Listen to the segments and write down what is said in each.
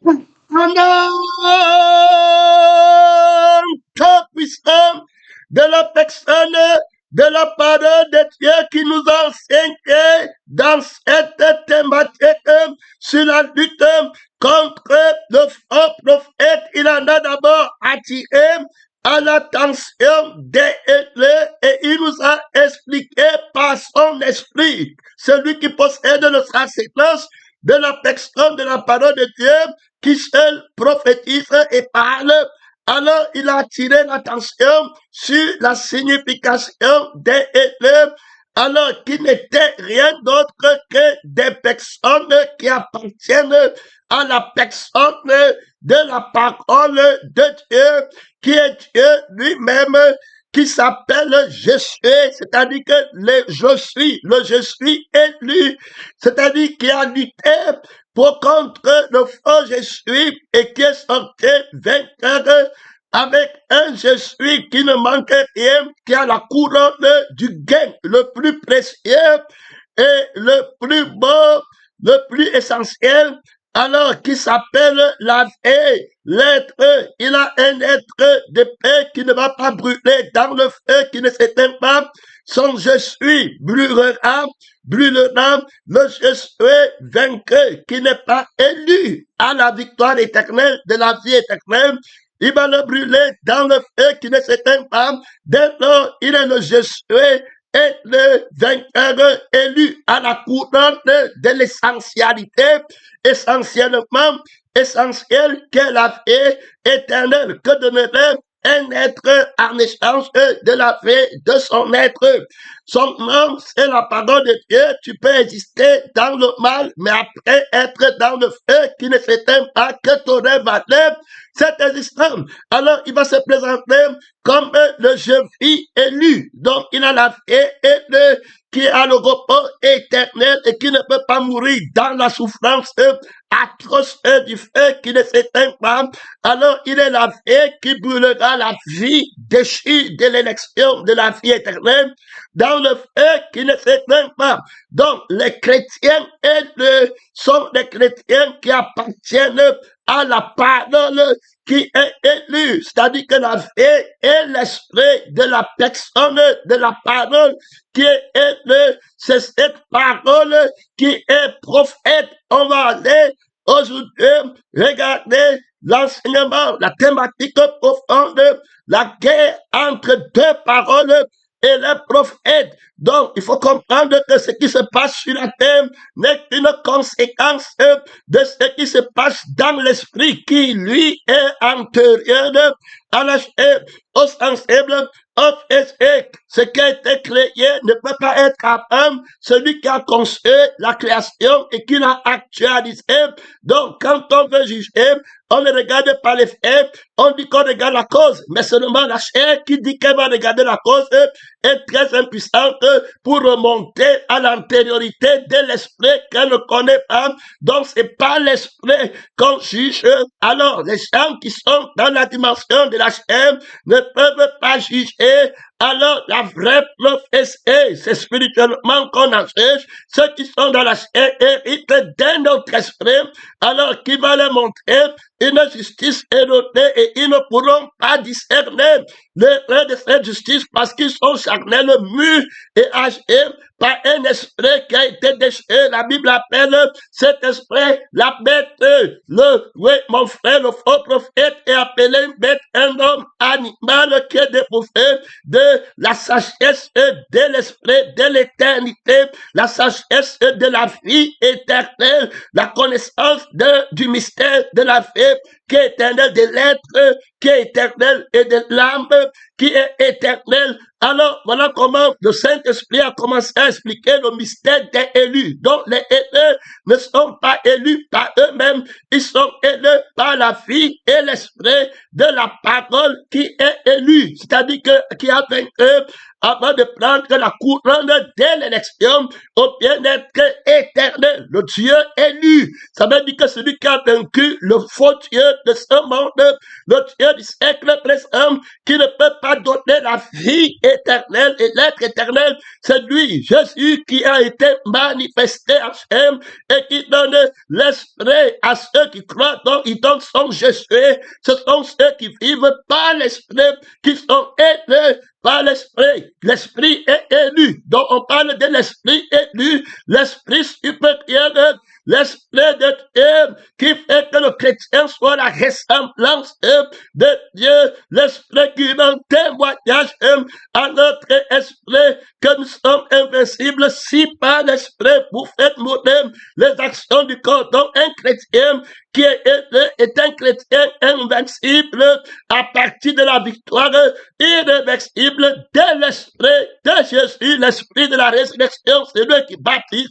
Pendant que puissant de la personne de la parole de Dieu qui nous enseigne dans cette thématique sur la lutte contre le faux prophète. Il en a d'abord attiré à l'attention des élèves et il nous a expliqué par son esprit, celui qui possède le sacerdoce de la personne de la parole de Dieu, qui seul prophétise et parle. Alors, il a attiré l'attention sur la signification des élèves, alors qui n'étaient rien d'autre que des personnes qui appartiennent à la personne de la parole de Dieu, qui est Dieu lui-même, qui s'appelle Jésus, c'est-à-dire que je suis élu, c'est-à-dire qui a lutté pour contre le faux Jésus et qui est sorti vainqueur avec un Jésus qui ne manque rien, qui a la couronne du gain le plus précieux et le plus beau, le plus essentiel, alors qui s'appelle la vie, l'être. Il a un être de paix qui ne va pas brûler dans le feu, qui ne s'éteint pas. Son je suis brûlera le je suis vainqueur, qui n'est pas élu à la victoire éternelle, de la vie éternelle. Il va le brûler dans le feu qui ne s'éteint pas. Dès lors, il est le je suis et le vainqueur élu à la couronne de l'essentialité, essentielle qu'est la vie éternelle, que donnerait un être en échange de la vie de son être. Son nom, c'est la parole de Dieu. Tu peux exister dans le mal, mais après être dans le feu qui ne s'éteint pas, que t'aurais valé cette existence. Alors, il va se présenter comme le je vis élu. Donc, il a la vie et qui a le repos éternel et qui ne peut pas mourir dans la souffrance atroce du feu qui ne s'éteint pas. Alors, il est la vie qui brûlera la vie déchue de l'élection de la vie éternelle dans le feu qui ne s'éteint pas. Donc, les chrétiens sont des chrétiens qui appartiennent à la parole qui est élue, c'est-à-dire que la vie est l'esprit de la personne de la parole qui est élue. C'est cette parole qui est prophète. On va aller aujourd'hui regarder l'enseignement, la thématique profonde, la guerre entre deux paroles et les prophètes. Donc, il faut comprendre que ce qui se passe sur la terre n'est qu'une conséquence de ce qui se passe dans l'esprit qui, lui, est antérieur à la chair, au sensible, au physique. Ce qui a été créé ne peut pas être capable. Celui qui a conçu la création et qui l'a actualisé. Donc, quand on veut juger, on ne regarde pas les faits, on dit qu'on regarde la cause, mais seulement la chair qui dit qu'elle va regarder la cause est très impuissante pour remonter à l'antériorité de l'esprit qu'elle ne connaît pas. Donc, c'est pas l'esprit qu'on juge. Alors, les gens qui sont dans la dimension de la chair ne peuvent pas juger. Alors, la vraie prophétie, c'est spirituellement qu'on en cherche. Ceux qui sont dans la chair héritent d'un autre esprit, alors qui va leur montrer une justice erronée et ils ne pourront pas discerner l'erreur de cette justice parce qu'ils sont charnels, mûrs et âgés par un esprit qui a été déchiré. La Bible appelle cet esprit la bête. Oui, mon frère, le faux prophète est appelé une bête, un homme animal qui est dépourvu de la sagesse de l'esprit, de l'éternité, la sagesse de la vie éternelle, la connaissance du mystère de la vie qui est éternel, de l'être qui est éternel et de l'âme qui est éternel. Alors, voilà comment le Saint-Esprit a commencé à expliquer le mystère des élus. Donc, les élus ne sont pas élus par eux-mêmes, ils sont élus par la vie et l'esprit de la parole qui est élue, c'est-à-dire qui a vaincu avant de prendre la couronne de l'élection au bien-être éternel. Le Dieu élu, ça veut dire que celui qui a vaincu le faux Dieu de ce monde, le Dieu du siècle présent, qui ne peut pas donner la vie éternelle et l'être éternel, c'est lui, Jésus, qui a été manifesté en chair et qui donne l'esprit à ceux qui croient. Donc, il donne son Jésus. Ce sont ceux qui vivent par l'esprit, qui sont élus par l'esprit. L'esprit est élu. Donc, on parle de l'esprit élu, l'esprit supérieur, l'esprit de Dieu qui fait que le chrétien soit la ressemblance de Dieu, l'esprit qui rend témoignage à notre esprit que nous sommes invincibles si par l'esprit vous faites mourir les actions du corps. Donc, un chrétien qui est un chrétien invincible à partir de la victoire irréversible de l'esprit de Jésus, l'esprit de la résurrection, c'est lui qui baptise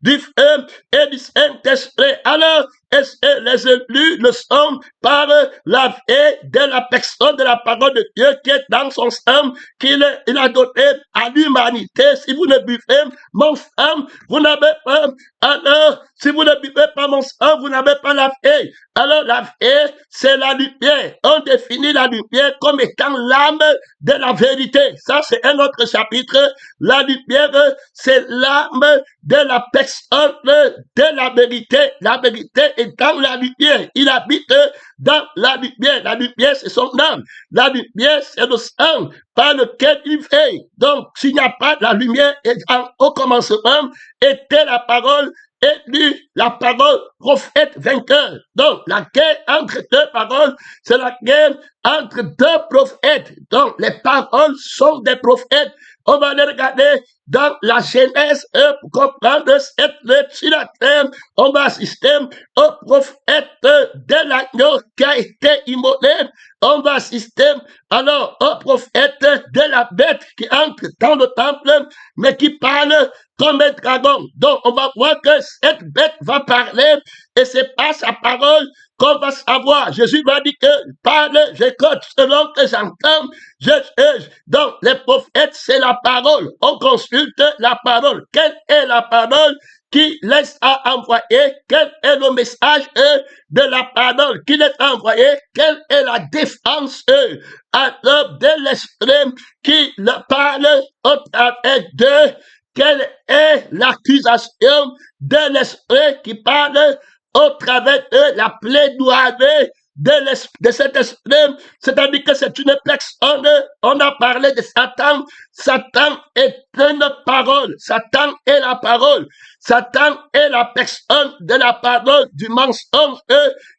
du feu et du Saint-Esprit. Alors, est-ce que les élus le sont par la vie de la personne de la parole de Dieu qui est dans son sang, qu'il a donné à l'humanité? Si vous ne buvez mon sang, vous n'avez pas. Alors, si vous ne buvez pas mon sang, vous n'avez pas la vie. Alors, la vie, c'est la lumière. On définit la lumière comme étant l'âme de la vérité. Ça, c'est un autre chapitre. La lumière, c'est l'âme de la personne de la vérité. La vérité est dans la lumière. Il habite dans la lumière. La lumière, c'est son âme. La lumière, c'est le sang par lequel il veille. Donc, s'il n'y a pas la lumière, au commencement était la parole élue, la parole prophète vainqueur. Donc, la guerre entre deux paroles, c'est la guerre entre deux prophètes. Donc, les paroles sont des prophètes. On va les regarder dans la Genèse pour comprendre cette lettre sur la terre. On va assister au prophète de l'agneau qui a été immolé. On va assister alors au prophète de la bête qui entre dans le temple, mais qui parle comme un dragon. Donc, on va voir que cette bête va parler et c'est pas sa parole qu'on va savoir. Jésus va dire que parle, j'écoute selon que j'entends. Donc, les prophètes, c'est la parole. On consulte la parole. Quelle est la parole qui laisse à envoyer? Quel est le message de la parole qui laisse à envoyer? Quelle est la défense de l'esprit qui le parle au travers de? Quelle est l'accusation de l'esprit qui parle au travers de la plaidoirie de cet esprit? C'est-à-dire que c'est une personne. On a parlé de Satan. Satan est une parole. Satan est la parole. Satan est la personne de la parole du mensonge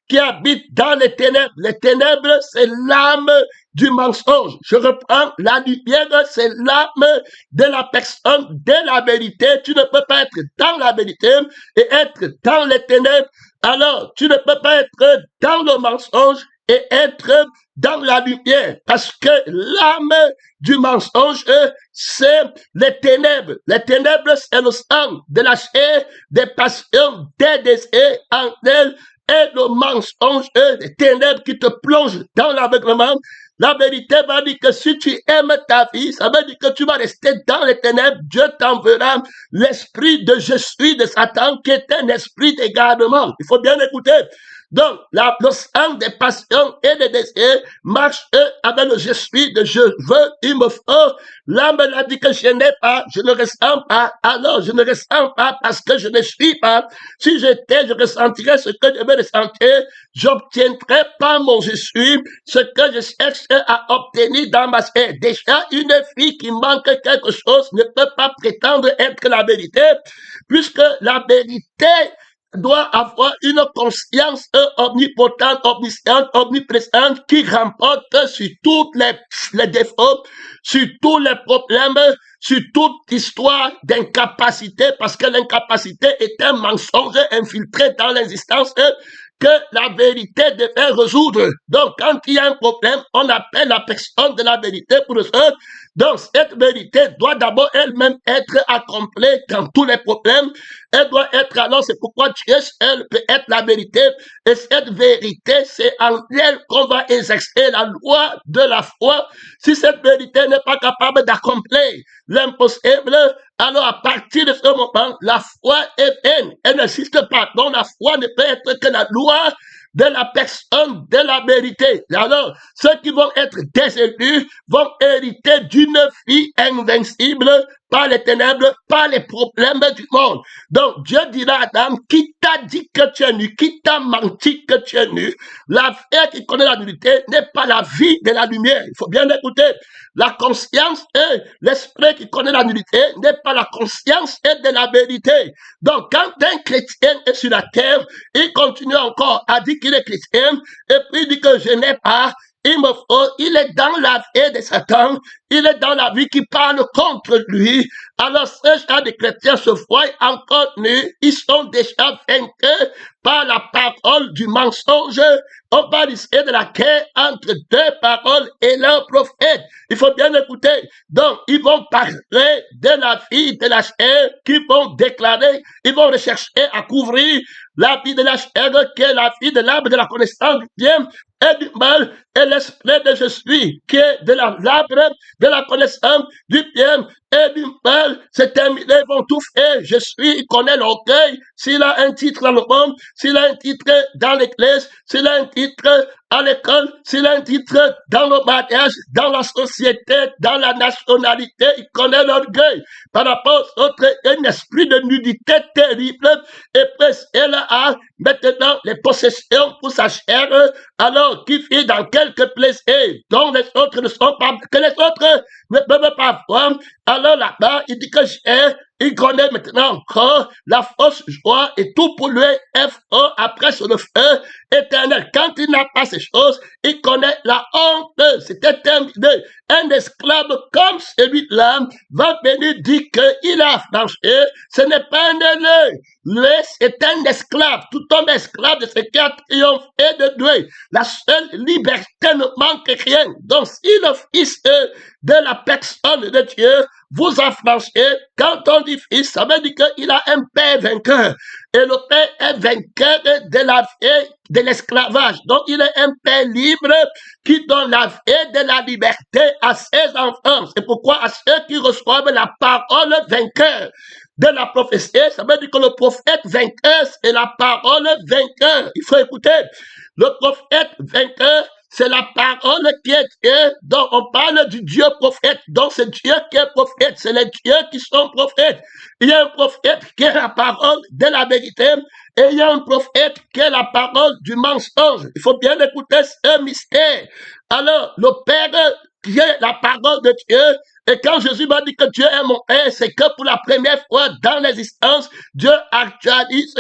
qui habite dans les ténèbres. Les ténèbres, c'est l'âme du mensonge. Je reprends, la lumière, c'est l'âme de la personne de la vérité. Tu ne peux pas être dans la vérité et être dans les ténèbres. Alors, tu ne peux pas être dans le mensonge et être dans la lumière, parce que l'âme du mensonge, c'est les ténèbres. Les ténèbres, c'est le sang de la chair, des passions, des désirs en elle, et le mensonge, les ténèbres qui te plongent dans l'aveuglement. La vérité va dire que si tu aimes ta vie, ça veut dire que tu vas rester dans les ténèbres. Dieu t'enverra l'esprit de je suis de Satan, qui est un esprit d'égarement. Il faut bien écouter. Donc, le sang des passions et des désirs marche avec le je suis de je veux, il me faut. L'âme a dit que je n'ai pas, je ne ressens pas. Alors, je ne ressens pas parce que je ne suis pas. Si j'étais, je ressentirais ce que je veux ressentir. J'obtiendrais pas mon je suis, ce que je cherche à obtenir dans ma sphère. Déjà, une fille qui manque quelque chose ne peut pas prétendre être la vérité, puisque la vérité doit avoir une conscience omnipotente, omnisciente, omniprésente qui remporte sur tous les défauts, sur tous les problèmes, sur toute histoire d'incapacité, parce que l'incapacité est un mensonge infiltré dans l'existence que la vérité devait résoudre. Donc, quand il y a un problème, on appelle la personne de la vérité pour résoudre. Donc, cette vérité doit d'abord elle-même être accomplie dans tous les problèmes. Elle doit être alors, c'est pourquoi Dieu seul peut être la vérité. Et cette vérité, c'est en elle qu'on va exercer la loi de la foi. Si cette vérité n'est pas capable d'accomplir l'impossible, alors à partir de ce moment, la foi est vaine. Elle n'existe pas. Donc la foi ne peut être que la loi de la personne de la vérité. Alors, ceux qui vont être des élus vont hériter d'une vie invincible par les ténèbres, par les problèmes du monde. Donc, Dieu dira à Adam, qui t'a dit que tu es nu, qui t'a menti que tu es nu. La vie qui connaît la nudité n'est pas la vie de la lumière. Il faut bien écouter. La conscience et l'esprit qui connaît la nudité n'est pas la conscience et de la vérité. Donc, quand un chrétien est sur la terre, il continue encore à dire qu'il est chrétien, et puis il dit que je n'ai pas, il est dans la vie de Satan, il est dans la vie qui parle contre lui. Alors, ces gens de chrétiens se voient encore nus, ils sont déjà vaincus par la parole du mensonge. On va risquer de la guerre entre deux paroles et leur prophète. Il faut bien écouter. Donc, ils vont parler de la vie de la chair, qu'ils vont déclarer, ils vont rechercher à couvrir la vie de la chair, qui est la vie de l'arbre de la connaissance du bien et du mal, et l'esprit de je suis, qui est de l'arbre de la connaissance du bien et du mal. C'est terminé, ils vont tout faire. Je suis, il connaît l'orgueil. S'il a un titre dans le monde, s'il a un titre dans l'église, s'il a un titre à l'école, s'il a un titre dans le mariage, dans la société, dans la nationalité, il connaît l'orgueil. Par rapport aux autres, un esprit de nudité terrible, et presque elle a maintenant les possessions pour sa chair, alors qui fait dans quelques plaisirs dont les autres ne sont pas, que les autres ne peuvent pas voir. Alors là-bas, il dit que il connaît maintenant encore la fausse joie et tout pour lui est fort après sur le feu éternel. Quand il n'a pas ces choses, il connaît la honte. C'était terminé. Un esclave comme celui-là va venir dire qu'il a affranchi. Ce n'est pas un aîné. Lui, c'est un esclave. Tout homme esclave de ce qui a triomphé de Dieu. La seule liberté ne manque rien. Donc, si le Fils de la personne de Dieu vous affranchez, quand on dit fils, ça veut dire qu'il a un père vainqueur. Et le père est vainqueur de la vie de l'esclavage. Donc, il est un père libre qui donne la vie de la liberté à ses enfants. C'est pourquoi à ceux qui reçoivent la parole vainqueur de la prophétie, ça veut dire que le prophète vainqueur, c'est la parole vainqueur. Il faut écouter. Le prophète vainqueur, c'est la parole qui est Dieu, dont on parle du Dieu prophète. Donc c'est Dieu qui est prophète, c'est les dieux qui sont prophètes. Il y a un prophète qui est la parole de la vérité, et il y a un prophète qui est la parole du mensonge. Il faut bien écouter ce mystère. Alors, le Père qui est la parole de Dieu, et quand Jésus m'a dit que Dieu est mon Père, c'est que pour la première fois dans l'existence, Dieu actualise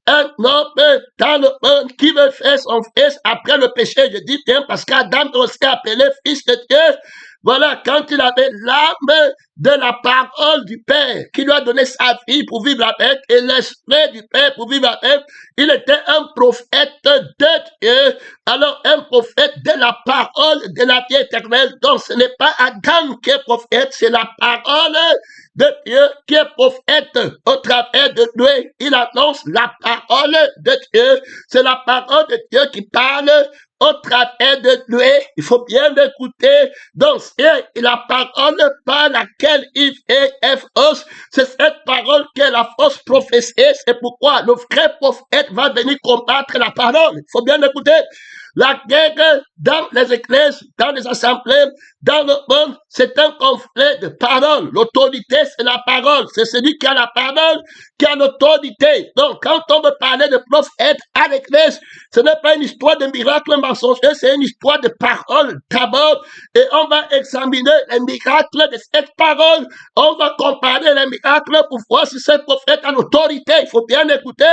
un homme dans le monde qui veut faire son fils après le péché. Je dis bien parce qu'Adam est aussi appelé fils de Dieu. Voilà, quand il avait l'âme de la parole du Père, qui lui a donné sa vie pour vivre avec, et l'esprit du Père pour vivre avec, il était un prophète de Dieu. Alors, un prophète de la parole de la vie éternelle. Donc, ce n'est pas Adam qui est prophète, c'est la parole de Dieu qui est prophète au travers de lui. Il annonce la parole de Dieu. C'est la parole de Dieu qui parle au travers de lui. Il faut bien l'écouter. Donc, c'est la parole par laquelle il est fausse. C'est cette parole qui est la fausse prophétie. C'est pourquoi le vrai prophète va venir combattre la parole. Il faut bien l'écouter. La guerre dans les églises, dans les assemblées, dans le monde, c'est un conflit de parole. L'autorité, c'est la parole. C'est celui qui a la parole, qui a l'autorité. Donc, quand on veut parler de prophète à l'église, ce n'est pas une histoire de miracle mensonger, c'est une histoire de parole d'abord. Et on va examiner les miracles de cette parole. On va comparer les miracles pour voir si ce prophète a l'autorité. Il faut bien écouter,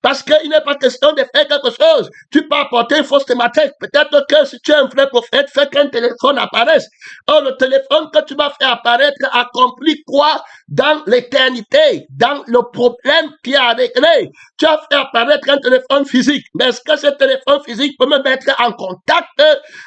parce qu'il n'est pas question de faire quelque chose. Tu peux apporter une fausse témoignage matin, peut-être que si tu es un vrai prophète, fais qu'un téléphone apparaisse. Or, le téléphone que tu vas faire apparaître accomplit quoi dans l'éternité, dans le problème qui a réglé. Tu as fait apparaître un téléphone physique, mais est-ce que ce téléphone physique peut me mettre en contact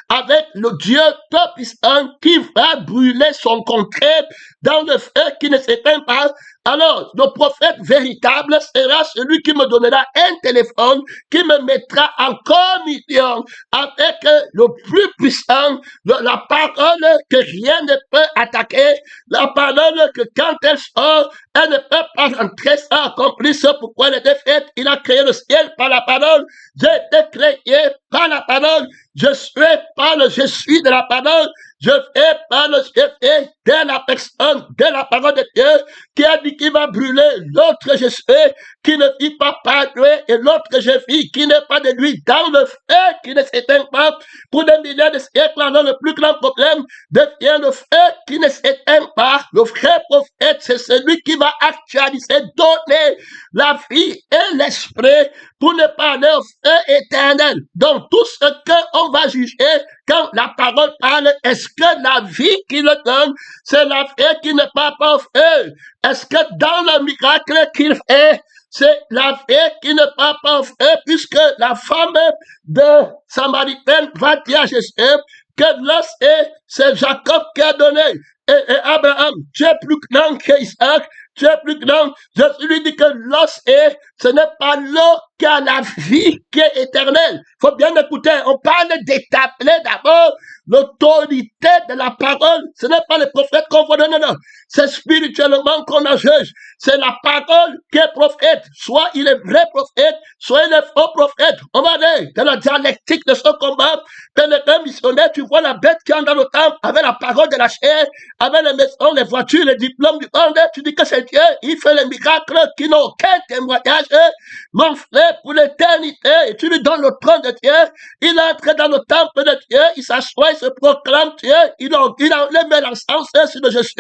avec le Dieu Tout-Puissant qui va brûler son concret dans le feu qui ne s'éteint pas? Alors, le prophète véritable sera celui qui me donnera un téléphone, qui me mettra en communion avec le plus puissant, la parole que rien ne peut attaquer, la parole que quand elle sort, elle ne peut pas entrer sans accomplir ce pourquoi elle était faite. Il a créé le ciel par la parole. J'ai été créé par la parole. Je suis par le je suis de la parole. Je fais par le je fais de la personne, de la parole de Dieu, qui a dit qu'il va brûler l'autre je suis, qui ne vit pas par lui, et l'autre je vis, qui n'est pas de lui, dans le feu qui ne s'éteint pas. Pour des milliers de siècles, alors le plus grand problème devient le feu qui ne s'éteint pas. Le vrai prophète, c'est celui qui va actualiser, donner la vie et l'esprit pour ne pas aller au feu éternel. Donc, tout ce qu'on va juger quand la parole parle, est-ce que la vie qui le donne, c'est la vie qui n'est pas au feu? Est-ce que dans le miracle qu'il fait, c'est la vie qui n'est pas au feu, puisque la femme de Samaritaine va dire à Jésus que l'os c'est Jacob qui a donné. Et Abraham, tu es plus grand qu'Isaac, tu es plus grand. Jésus lui dit que l'os ce n'est pas l'eau qui a la vie qui est éternelle. Faut bien écouter, on parle d'établir d'abord l'autorité de la parole. Ce n'est pas le prophète qu'on voit, non, non. C'est spirituellement qu'on la juge. C'est la parole qui est prophète. Soit il est vrai prophète, soit il est faux prophète. On va dire, dans la dialectique de ce combat, pénétré missionnaire, tu vois la bête qui entre dans le temple avec la parole de la chair, avec les maisons, les voitures, les diplômes du monde. Tu dis que c'est Dieu, il fait les miracles qui n'ont aucun témoignage. Mon frère, pour l'éternité, et tu lui donnes le trône de Dieu, il entre dans le temple de Dieu, il s'assoit, il se proclame Dieu, il met l'encens sur le Jésus,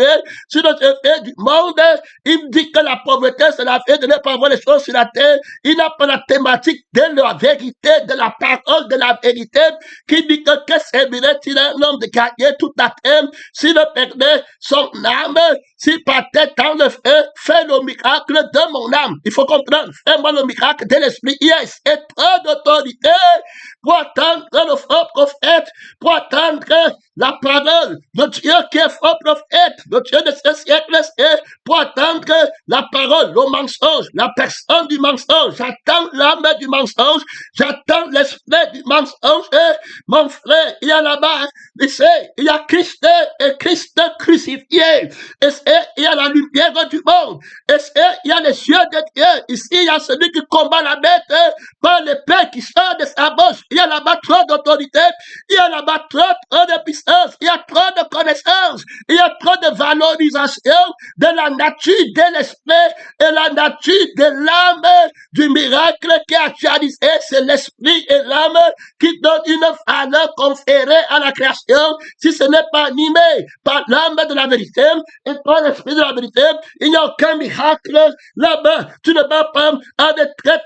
sur le Jésus du monde. Il me dit que la pauvreté, c'est la vie de ne pas voir les choses sur la terre. Il n'a pas la thématique de la vérité, de la parole de la vérité, qui dit que servirait-il un homme de gagner toute la terre s'il perdait son âme, s'il partait dans le feu, fais le miracle de mon âme. Il faut comprendre, fais-moi le miracle de l'esprit. Il y a trop d'autorité pour attendre le faux prophète, pour attendre la parole de Dieu qui est faux prophète, le Dieu de ce siècle, pour attendre la parole, le mensonge, la personne du mensonge. J'attends l'âme du mensonge, j'attends l'esprit du mensonge. Mon frère, il y a là-bas, il y a Christ et Christ crucifié. Et il y a la lumière du monde. Et il y a les yeux de Dieu. Ici, il y a celui qui combat la bête par l'épée qui sort de sa bouche. Il y a là-bas trop d'autorité. Il y a là-bas trop de puissance. Il y a trop de connaissances. Il y a trop de valorisation de la nature de l'esprit et la nature de l'âme du miracle qui a actualisé. C'est l'esprit et l'âme qui donnent une valeur conférée à la création. Si ce n'est pas animé par l'âme de la vérité et par l'esprit de la vérité, il n'y a aucun miracle là-bas. Tu ne vas pas à des traites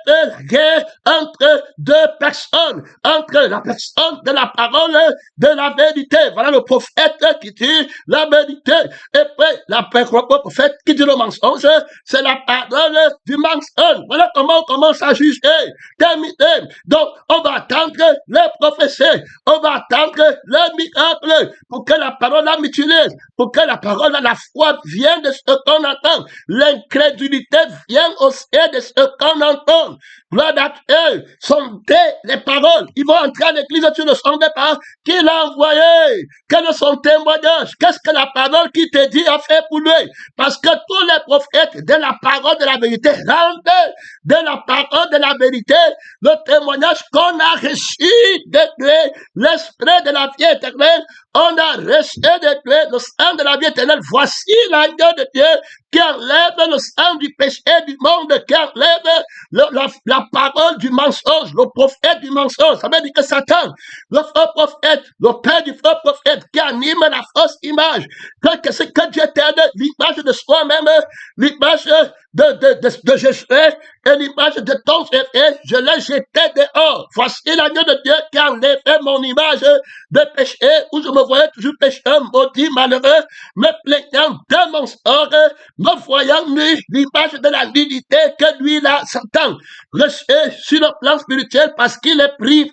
guerre entre deux personnes, entre la personne de la parole de la vérité. Voilà le prophète qui dit la vérité. Et puis, le prophète qui dit le mensonge, c'est la parole du mensonge. Voilà comment on commence à juger. Terminé. Donc, on va attendre les prophéties. On va attendre le miracle pour que la parole la mutilise, pour que la parole à la foi vienne de ce qu'on entend. L'incrédulité vient aussi de ce qu'on entend. Gloire à Dieu. Sondez les paroles. Ils vont entrer à l'église, tu ne sondes pas. Qui l'a envoyé? Quel est son témoignage? Qu'est-ce que la parole qui te dit a fait pour lui? Parce que tous les prophètes de la parole de la vérité rendent de la parole de la vérité le témoignage qu'on a reçu de Dieu, l'esprit de la vie éternelle. On a reçu de Dieu le sang de la vie éternelle. Voici l'agneau de Dieu qui enlève le sang du péché du monde, qui enlève la parole du mensonge, le prophète du mensonge. Ça veut dire que Satan, le faux prophète, le père du faux prophète, qui anime la fausse image, que Dieu t'aide, l'image de soi-même, l'image de Jésus, et l'image de ton frère, je l'ai jeté dehors. Voici l'agneau de Dieu qui a enlevé mon image de péché, où je me voyais toujours pécheur, maudit, malheureux, me plaignant de mon sort, me voyant nu, l'image de la nudité que lui, là, Satan, reçoit sur le plan spirituel parce qu'il est privé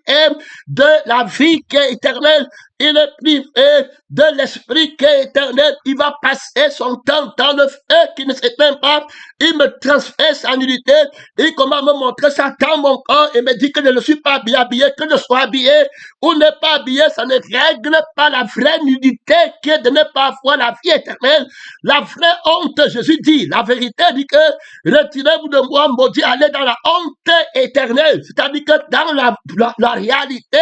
de la vie qui est éternelle. Il est privé de l'esprit qui est éternel. Il va passer son temps dans le feu qui ne s'éteint pas. Il me transfère sa nudité. Il commence à me montrer ça dans mon corps et me dit que je ne suis pas bien habillé, que je sois habillé ou ne pas habillé. Ça ne règle pas la vraie nudité qui est de ne pas avoir la vie éternelle. La vraie honte, Jésus dit, la vérité dit que retirez-vous de moi, maudit, allez dans la honte éternelle. C'est-à-dire que dans la réalité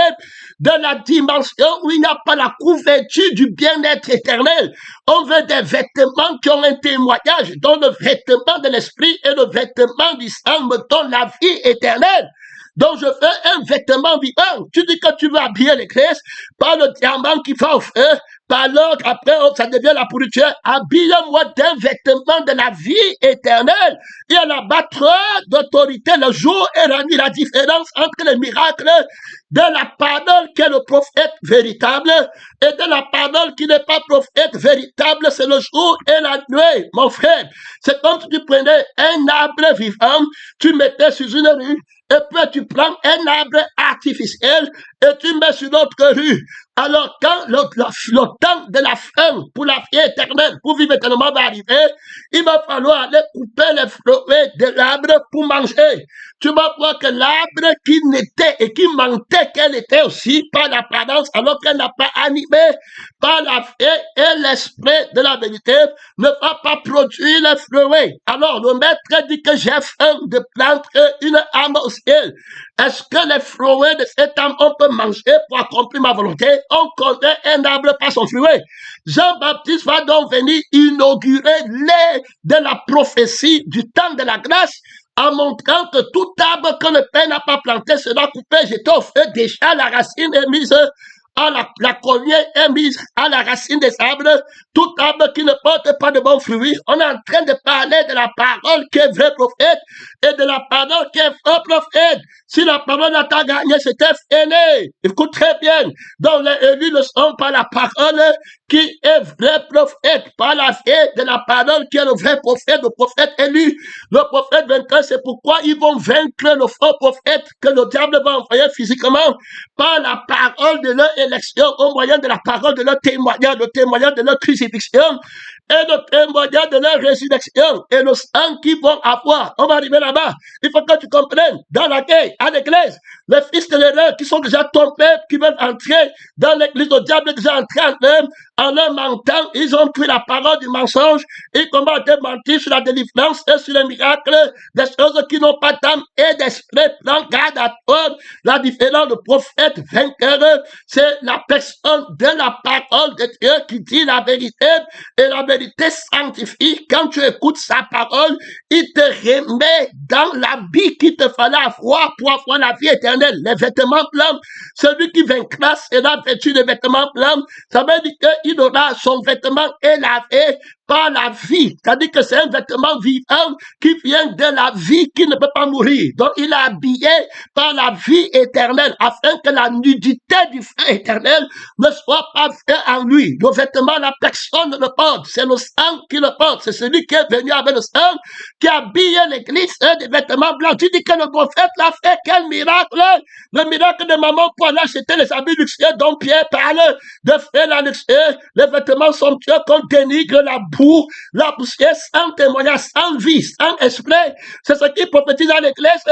de la dimension où il n'y a pas la couverture du bien-être éternel. On veut des vêtements qui ont un témoignage, dont le vêtement de l'esprit et le vêtement du sang me donnent la vie éternelle. Donc je fais un vêtement vivant. Tu dis que tu veux habiller l'église par le diamant qui va au feu, par l'ordre, après ça devient la pourriture. Habille-moi d'un vêtement de la vie éternelle. Il y a là-bas trop d'autorité le jour et la nuit. La différence entre les miracles de la parole qui est le prophète véritable et de la parole qui n'est pas prophète véritable, c'est le jour et la nuit, mon frère. C'est comme si tu prenais un arbre vivant, tu mettais sur une rue, et puis tu prends un arbre artificiel et tu mets sur l'autre rue. Alors, quand le temps de la fin pour la vie éternelle, pour vivre éternellement va arriver, il va falloir aller couper les feuilles de l'arbre pour manger. Tu vas voir que l'arbre qui n'était et qui mentait qu'elle était aussi par l'apparence, alors qu'elle n'a pas animé par la vie et l'esprit de la vérité, ne va pas produire les feuilles. Alors, le maître dit que j'ai faim de planter une âme au ciel. Est-ce que les fruits de cette âme, on peut manger pour accomplir ma volonté? On connaît un arbre par son fruit. Jean-Baptiste va donc venir inaugurer l'ère de la prophétie du temps de la grâce en montrant que tout arbre que le Père n'a pas planté sera coupé, jeté au feu. Déjà, la racine est mise à la collier est mise à la racine des arbres, tout arbre qui ne porte pas de bons fruits. On est en train de parler de la parole qui est vrai prophète et de la parole qui est faux prophète. Si la parole n'a pas gagné, c'était fainé. Écoute très bien. Donc les élus ne sont pas la parole qui est vrai prophète, par la vie de la parole qui est le vrai prophète, le prophète élu. Le prophète vainqueur, c'est pourquoi ils vont vaincre le faux prophète que le diable va envoyer physiquement par la parole de leur élection, au moyen de la parole de leur témoignage, le témoignage de leur crucifixion et le témoignage de leur résurrection et le sang qu'ils vont avoir. On va arriver là-bas. Il faut que tu comprennes, dans la guerre, à l'église, les fils de l'erreur qui sont déjà tombés, qui veulent entrer dans l'église, le diable est déjà entré en eux, en leur mentant, ils ont pris la parole du mensonge, ils commencent à mentir sur la délivrance et sur les miracles, des choses qui n'ont pas d'âme et d'esprit. Prends garde à toi. La différence de prophète vainqueur, c'est la personne de la parole de Dieu qui dit la vérité, et la vérité sanctifie. Quand tu écoutes sa parole, il te remet dans l'habit qu'il te fallait avoir pour avoir la vie éternelle. Les vêtements blancs, celui qui vaincra sera vêtu de vêtements blancs. Ça veut dire qu'il aura son vêtement élavé par la vie. C'est-à-dire que c'est un vêtement vivant qui vient de la vie qui ne peut pas mourir. Donc il est habillé par la vie éternelle afin que la nudité du feu éternel ne soit pas faite en lui. Le vêtement, la personne ne le porte. C'est le sang qui le porte. C'est celui qui est venu avec le sang qui habille l'église des vêtements blancs. Tu dis que le prophète l'a fait. Quel miracle! Le miracle de maman pour aller acheter les habits luxueux dont Pierre parle, de faire la luxueux, les vêtements somptueux qu'on dénigre la boue, la poussière sans témoignage, sans vie, sans esprit. C'est ce qui prophétise à l'église.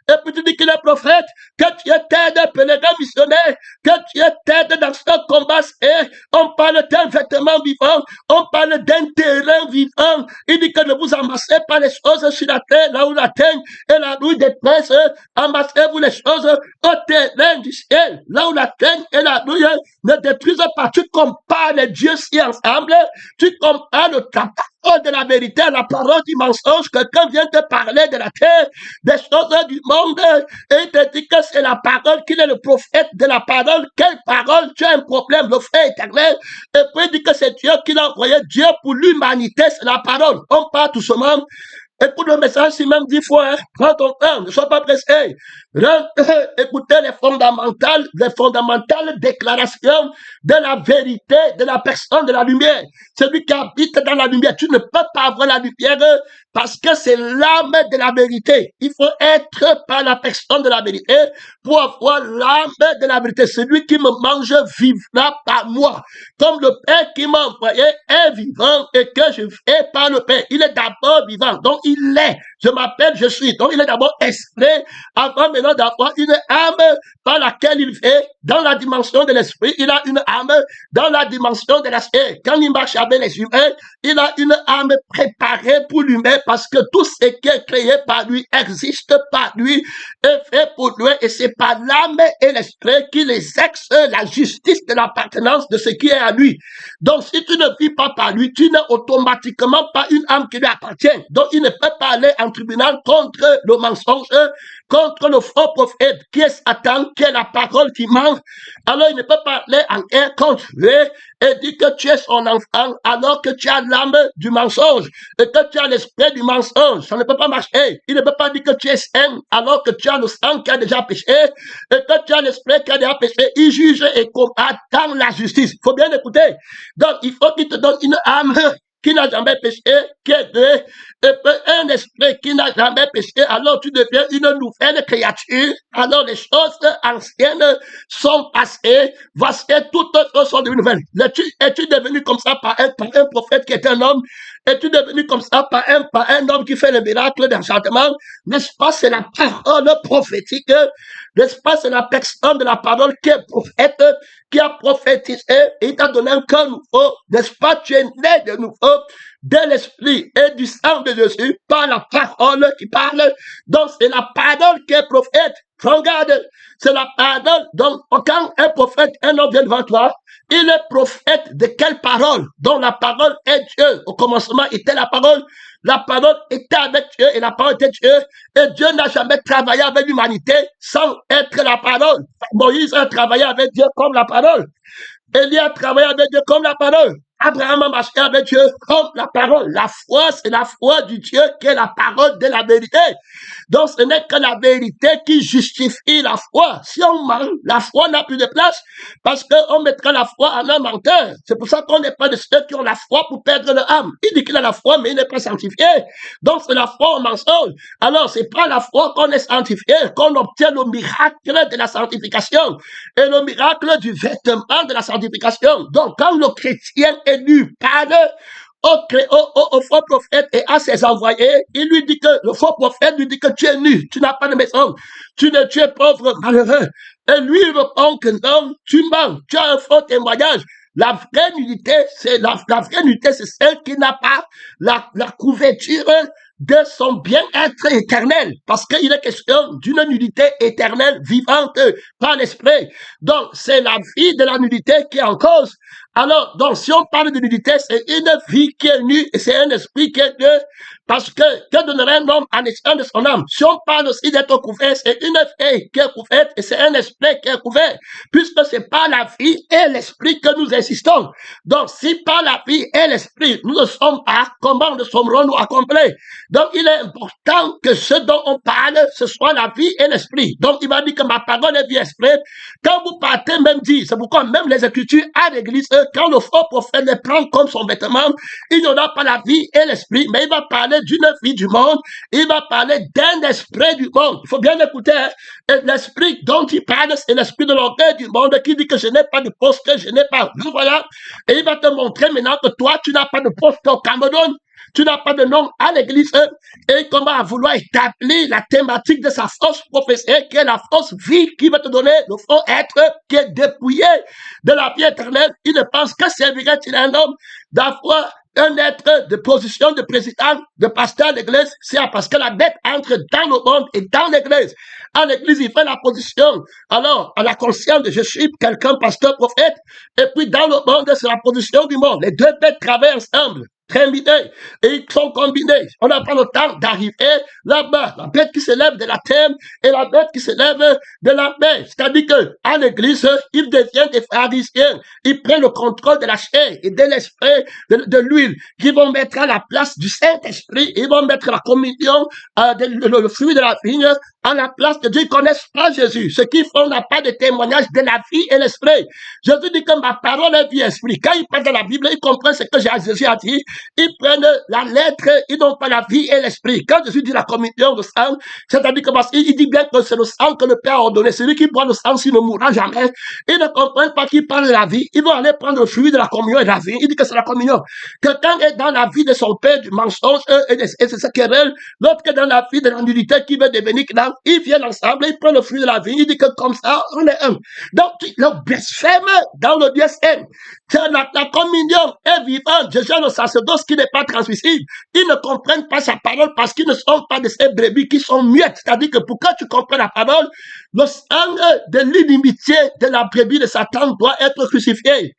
Et puis tu dis qu'il est prophète, que tu es tête pèlerin missionnaire, que tu es tête dans ce combat. Et on parle d'un vêtement vivant, on parle d'un terrain vivant. Il dit que ne vous amassez pas les choses sur la terre, là où la terre et la nouille des princes. Amassez-vous les choses au terrain du ciel, là où la terre et la nouille ne détruisent pas. Tu compares les dieux si ensemble, tu compares le parole de la vérité à la parole du mensonge. Quelqu'un vient te parler de la terre, des choses du monde, et il te dit que c'est la parole, qu'il est le prophète de la parole. Quelle parole? Tu as un problème, le fait éternel. Et puis il dit que c'est Dieu qui l'a envoyé, Dieu pour l'humanité, c'est la parole. On parle tout simplement Écoute le message si même 10 fois. Hein. Prends ton temps, ne sois pas pressé. Écoutez les fondamentales déclarations de la vérité de la personne de la lumière. Celui qui habite dans la lumière. Tu ne peux pas avoir la lumière parce que c'est l'âme de la vérité. Il faut être par la personne de la vérité pour avoir l'âme de la vérité. Celui qui me mange vivra par moi. Comme le Père qui m'a envoyé est vivant et que je vis par le Père. Il est d'abord vivant. Donc il est. Je m'appelle, je suis. Donc il est d'abord esprit avant maintenant d'avoir une âme par laquelle il fait dans la dimension de l'esprit. Il a une âme dans la dimension de l'esprit. Quand il marche avec les humains, il a une âme préparée pour lui-même parce que tout ce qui est créé par lui existe par lui est fait pour lui et c'est par l'âme et l'esprit qui les exe la justice de l'appartenance de ce qui est à lui. Donc si tu ne vis pas par lui, tu n'es automatiquement pas une âme qui lui appartient. Donc il ne peut pas aller en tribunal contre le mensonge, contre le faux prophète qui est Satan, qui est la parole qui ment. Alors il ne peut pas aller en guerre contre lui et dire que tu es son enfant alors que tu as l'âme du mensonge et que tu as l'esprit du mensonge. Ça ne peut pas marcher. Il ne peut pas dire que tu es saint alors que tu as le sang qui a déjà péché et que tu as l'esprit qui a déjà péché. Il juge et combat dans la justice. Il faut bien écouter. Donc il faut qu'il te donne une âme qui n'a jamais péché, qui est de, un esprit qui n'a jamais péché, alors tu deviens une nouvelle créature. Alors les choses anciennes sont passées, voici toutes choses sont devenues nouvelles. Es-tu devenu comme ça par un prophète qui est un homme? Es-tu devenu comme ça par un homme qui fait le miracle d'enchantement? N'est-ce pas, c'est la parole prophétique, n'est-ce pas, c'est la personne de la parole qui est prophète, qui a prophétisé et il t'a donné un cœur nouveau, n'est-ce pas, tu es né de nouveau de l'esprit et du sang de Jésus par la parole qui parle. Donc c'est la parole qui est prophète. Regarde, c'est la parole. Donc quand un prophète, un homme vient devant toi, il est prophète de quelle parole? Donc la parole est Dieu. Au commencement était la parole était avec Dieu et la parole était Dieu. Et Dieu n'a jamais travaillé avec l'humanité sans être la parole. Moïse a travaillé avec Dieu comme la parole. Élie a travaillé avec Dieu comme la parole. Abraham a marché avec Dieu comme la parole. La foi, c'est la foi du Dieu qui est la parole de la vérité. Donc, ce n'est que la vérité qui justifie la foi. Si on ment, la foi n'a plus de place parce qu'on mettra la foi en un menteur. C'est pour ça qu'on n'est pas de ceux qui ont la foi pour perdre leur âme. Il dit qu'il a la foi, mais il n'est pas sanctifié. Donc, c'est la foi au mensonge. Alors, c'est pas la foi qu'on est sanctifié, qu'on obtient le miracle de la sanctification et le miracle du vêtement de la sanctification. Donc, quand le chrétien élu parle au faux prophète et à ses envoyés, il lui dit que, le faux prophète lui dit que tu es nu, tu n'as pas de maison, tu es pauvre, malheureux. Et lui il répond que non, tu mens, tu as un faux témoignage. La vraie nudité, c'est celle qui n'a pas la couverture de son bien-être éternel, parce qu'il est question d'une nudité éternelle vivante par l'esprit. Donc, c'est la vie de la nudité qui est en cause. Alors, donc, si on parle de nudité, c'est une vie qui est nue et c'est un esprit qui est nu, parce que donnerait un homme en échange de son âme? Si on parle aussi d'être couvert, c'est une fille qui est couverte et c'est un esprit qui est couvert, puisque c'est par la vie et l'esprit que nous insistons. Donc, si par la vie et l'esprit, nous ne sommes pas, comment ne sommes-nous accomplis? Donc, il est important que ce dont on parle, ce soit la vie et l'esprit. Donc, il va dire que ma parole est vie et esprit. Quand vous partez, même dit, c'est pourquoi même les Écritures à l'église, quand le faux prophète les prend comme son vêtement, il n'y aura pas la vie et l'esprit, mais il va parler d'une vie du monde, il va parler d'un esprit du monde. Il faut bien écouter, hein? Et l'esprit dont il parle, c'est l'esprit de l'orgueil du monde qui dit que je n'ai pas de poste, que je n'ai pas. Voilà. Et il va te montrer maintenant que toi, tu n'as pas de poste au Cameroun. Tu n'as pas de nom à l'église et il commence à vouloir établir la thématique de sa fausse prophétie qui est la fausse vie qui va te donner le faux être qui est dépouillé de la vie éternelle. Il ne pense que servirait-il un homme d'avoir un être de position de président, de pasteur d'église, c'est parce que la bête entre dans le monde et dans l'église. À l'église, il fait la position, alors, à la conscience de je suis quelqu'un, pasteur, prophète, et puis dans le monde, c'est la position du monde. Les deux bêtes travaillent ensemble. terminés et ils sont combinés. On n'a pas le temps d'arriver là-bas. La bête qui s'élève de la terre et la bête qui s'élève de la mer. C'est-à-dire qu'à l'église, ils deviennent des pharisiens. Ils prennent le contrôle de la chair et de l'esprit, de l'huile, qu'ils vont mettre à la place du Saint-Esprit. Ils vont mettre la communion, le fruit de la vigne, à la place de Dieu. Ils ne connaissent pas Jésus. Ce qu'ils font n'a pas de témoignage de la vie et l'esprit. Jésus dit que ma parole est vie et esprit. Quand ils parlent de la Bible, ils comprennent ce que Jésus a dit. Ils prennent la lettre, ils n'ont pas la vie et l'esprit. Quand Jésus dit la communion de sang, c'est-à-dire que parce qu'il dit bien que c'est le sang que le Père a ordonné. Celui qui boit le sang, s'il ne mourra jamais. Ils ne comprennent pas qu'il parle de la vie. Ils vont aller prendre le fruit de la communion et de la vie. Il dit que c'est la communion. Quelqu'un est dans la vie de son père, du mensonge et de sa querelle. L'autre est dans la vie de la nullité qui veut devenir clair. Ils viennent ensemble, ils prennent le fruit de la vie. Il dit que comme ça, on est un. Donc, le blasphème dans le blasphème. La communion est vivante. Jésus, le sacerdoce qui n'est pas transmissible. Ils ne comprennent pas sa parole parce qu'ils ne sont pas de ces brebis qui sont muettes. C'est-à-dire que pour que tu comprennes la parole, le sang de l'inimitié de la brebis de Satan doit être crucifié.